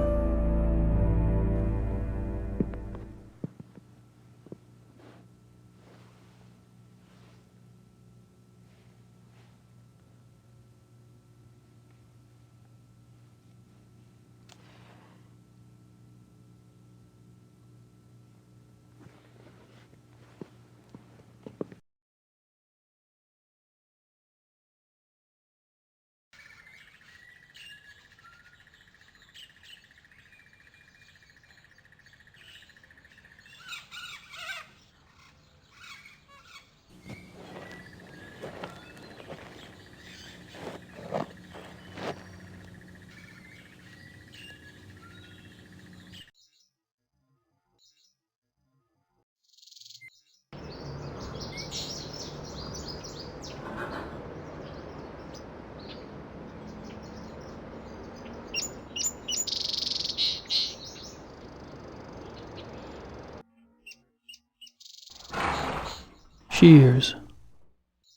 Shears.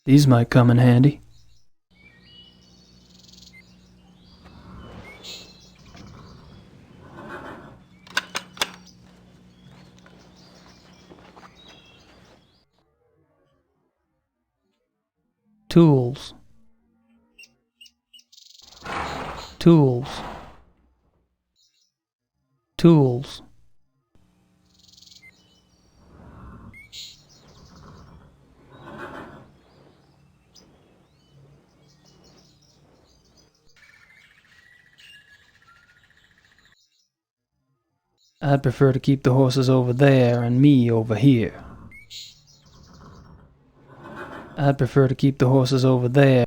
These might come in handy. Tools. Tools. Tools. I'd prefer to keep the horses over there and me over here. I'd prefer to keep the horses over there.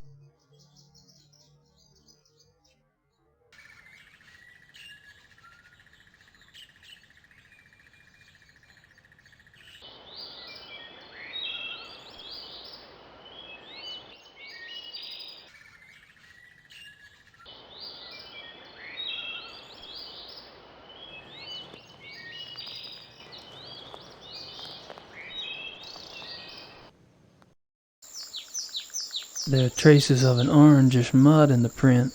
There are traces of an orangish mud in the print.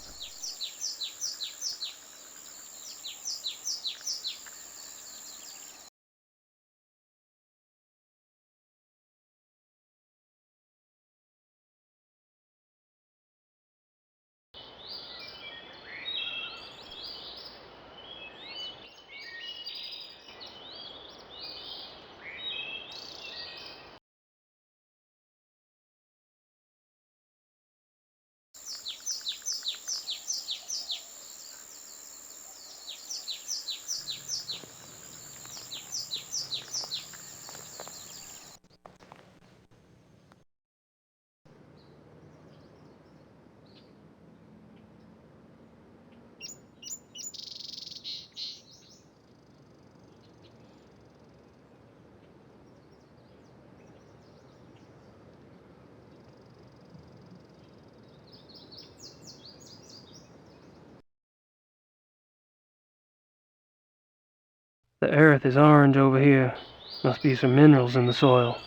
The earth is orange over here. Must be some minerals in the soil.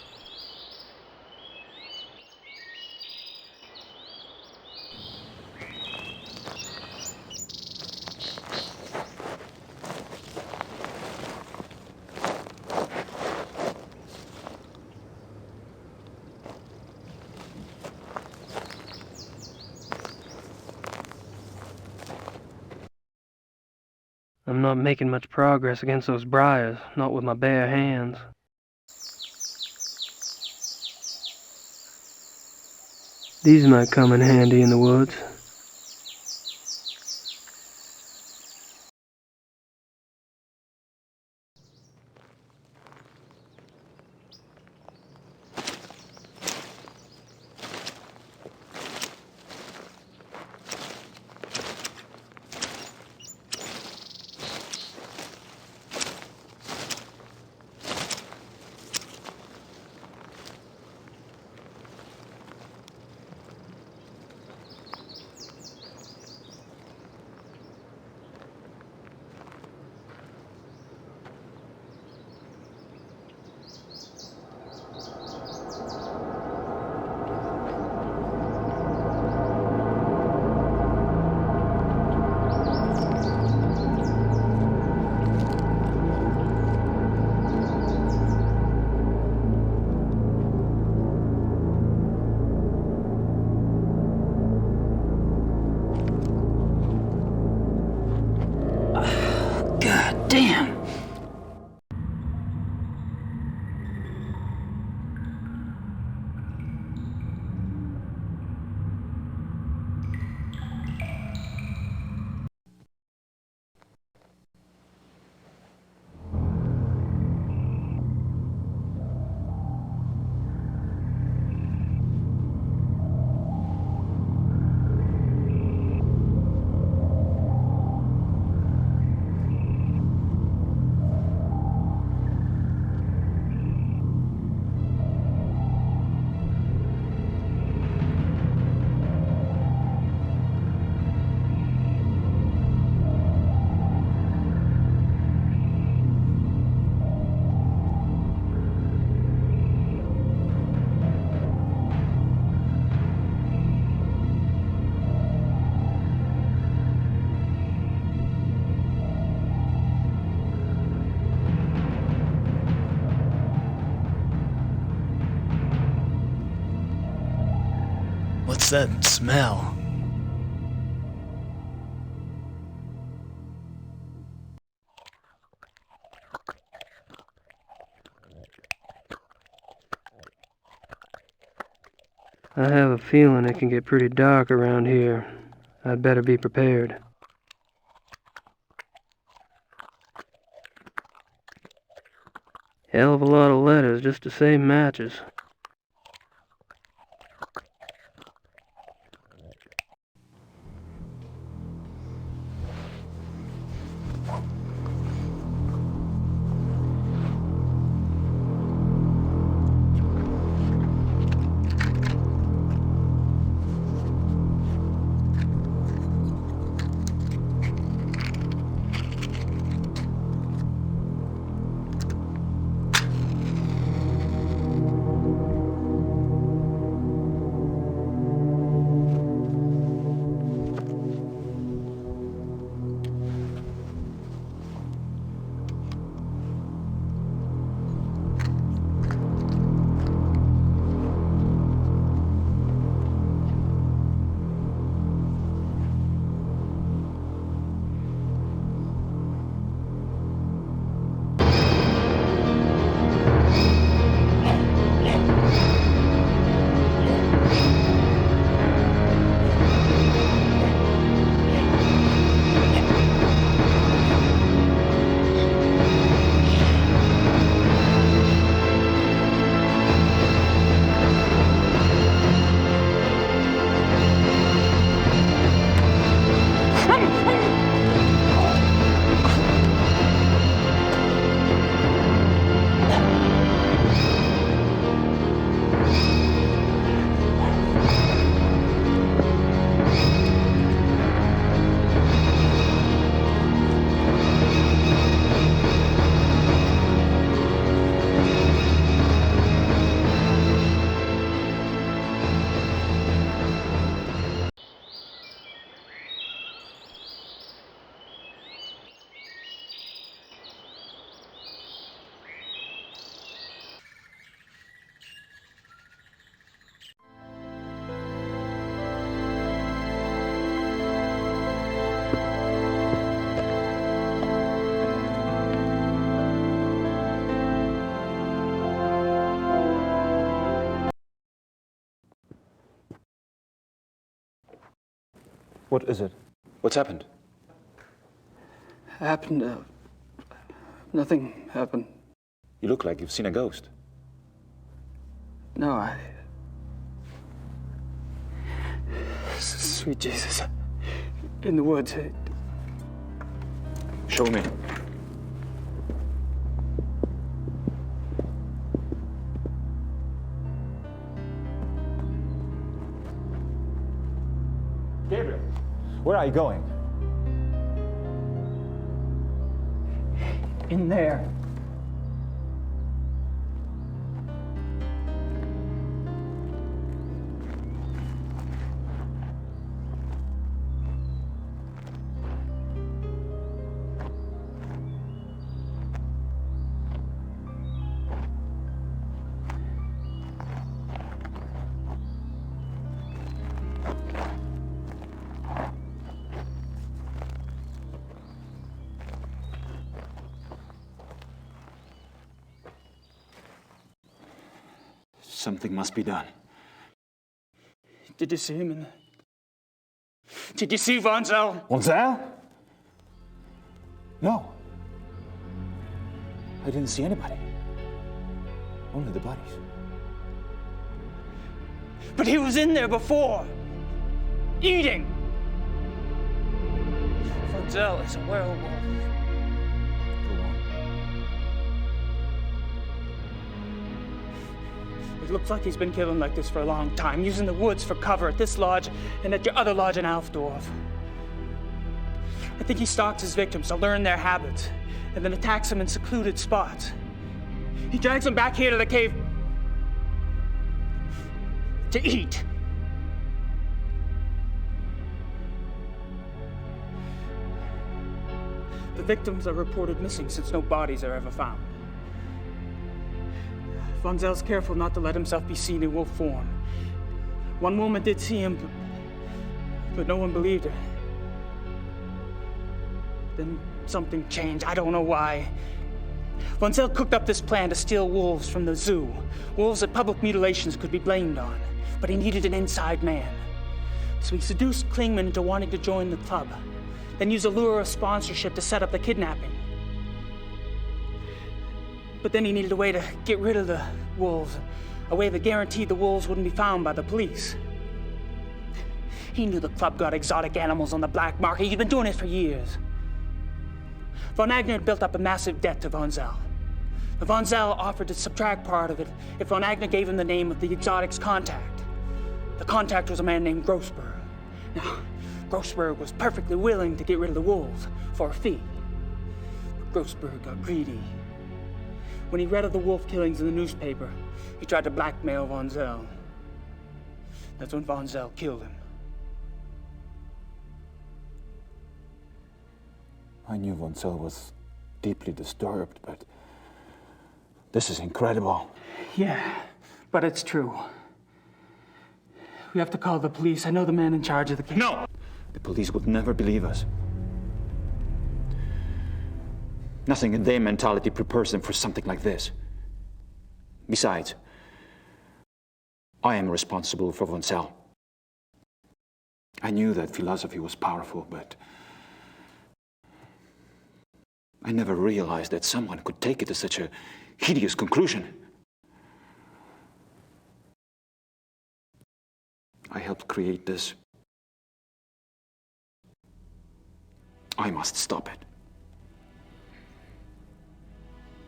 I'm not making much progress against those briars, not with my bare hands. These might come in handy in the woods. God damn. What's that smell? I have a feeling it can get pretty dark around here. I'd better be prepared. Hell of a lot of letters just to save matches. What is it? What's happened? Nothing happened. You look like you've seen a ghost. No, Sweet Jesus. In the woods. Show me. Gabriel, where are you going? In there. Something must be done. Did you see him in the... Did you see Von Zell? Von Zell? No. I didn't see anybody. Only the bodies. But he was in there before. Eating. Von Zell is a werewolf. It looks like he's been killing like this for a long time, using the woods for cover at this lodge and at your other lodge in Alfdorf. I think he stalks his victims to learn their habits and then attacks them in secluded spots. He drags them back here to the cave to eat. The victims are reported missing since no bodies are ever found. Von Zell's careful not to let himself be seen in wolf form. One woman did see him, but no one believed her. Then something changed. I don't know why. Von Zell cooked up this plan to steal wolves from the zoo. Wolves that public mutilations could be blamed on. But he needed an inside man. So he seduced Klingman into wanting to join the club, then used a lure of sponsorship to set up the kidnapping. But then he needed a way to get rid of the wolves, a way that guaranteed the wolves wouldn't be found by the police. He knew the club got exotic animals on the black market. He'd been doing it for years. Von Agner had built up a massive debt to Von Zell. Von Zell offered to subtract part of it if Von Agner gave him the name of the exotic's contact. The contact was a man named Grossberg. Now, Grossberg was perfectly willing to get rid of the wolves for a fee. But Grossberg got greedy. When he read of the wolf killings in the newspaper, he tried to blackmail Von Zell. That's when Von Zell killed him. I knew Von Zell was deeply disturbed, but this is incredible. Yeah, but it's true. We have to call the police. I know the man in charge of the case. No! The police would never believe us. Nothing in their mentality prepares them for something like this. Besides, I am responsible for Von Zell. I knew that philosophy was powerful, but I never realized that someone could take it to such a hideous conclusion. I helped create this. I must stop it.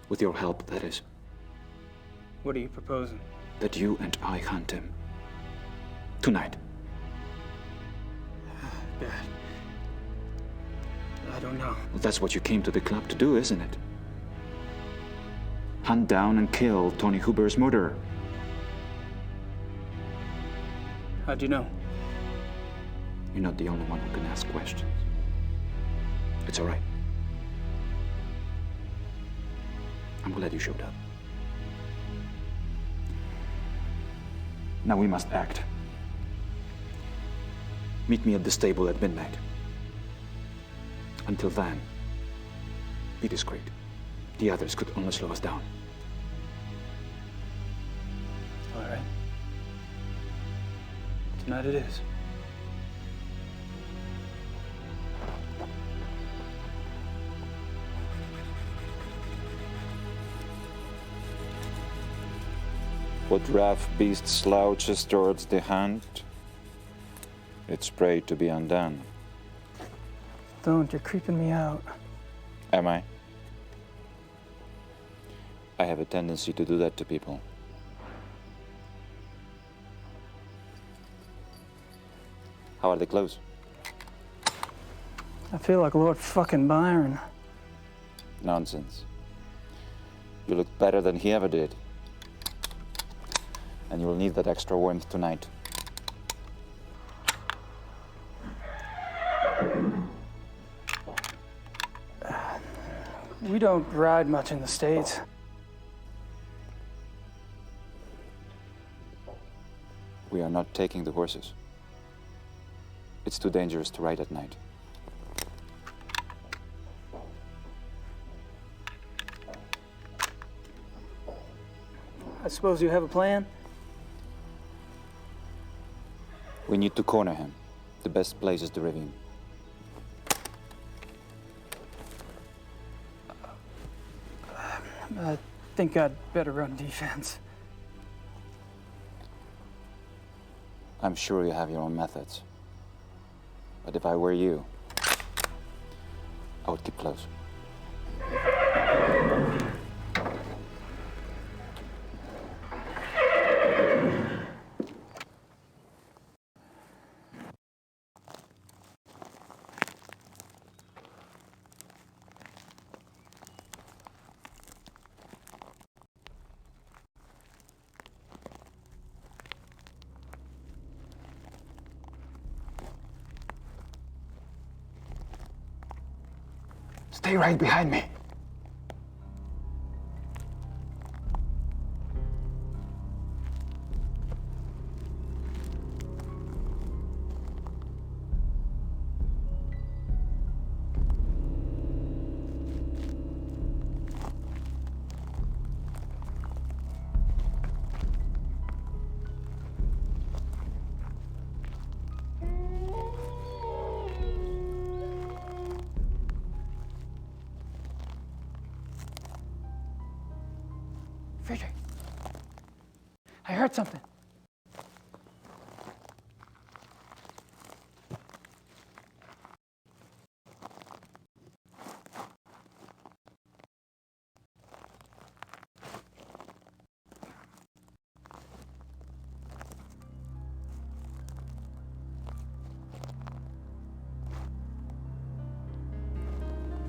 With your help, that is. What are you proposing? That you and I hunt him. Tonight. Bad. I don't know. Well, that's what you came to the club to do, isn't it? Hunt down and kill Tony Huber's murderer. How'd you know? You're not the only one who can ask questions. It's all right. I'm glad you showed up. Now we must act. Meet me at the stable at midnight. Until then, be discreet. The others could only slow us down. All right. Tonight it is. What rough beast slouches towards the hand, it's prey to be undone. Don't, you're creeping me out. Am I? I have a tendency to do that to people. How are the clothes? I feel like Lord fucking Byron. Nonsense. You look better than he ever did. And you will need that extra warmth tonight. We don't ride much in the States. We are not taking the horses. It's too dangerous to ride at night. I suppose you have a plan? We need to corner him. The best place is the ravine. I think I'd better run defense. I'm sure you have your own methods. But if I were you, I would keep close. Stay right behind me. Friedrich, I heard something.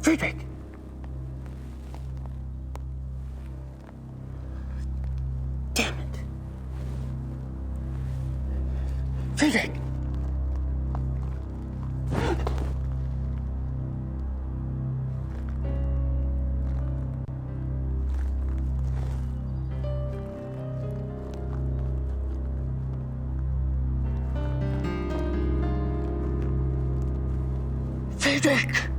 Friedrich! Damn it! Friedrich! Friedrich!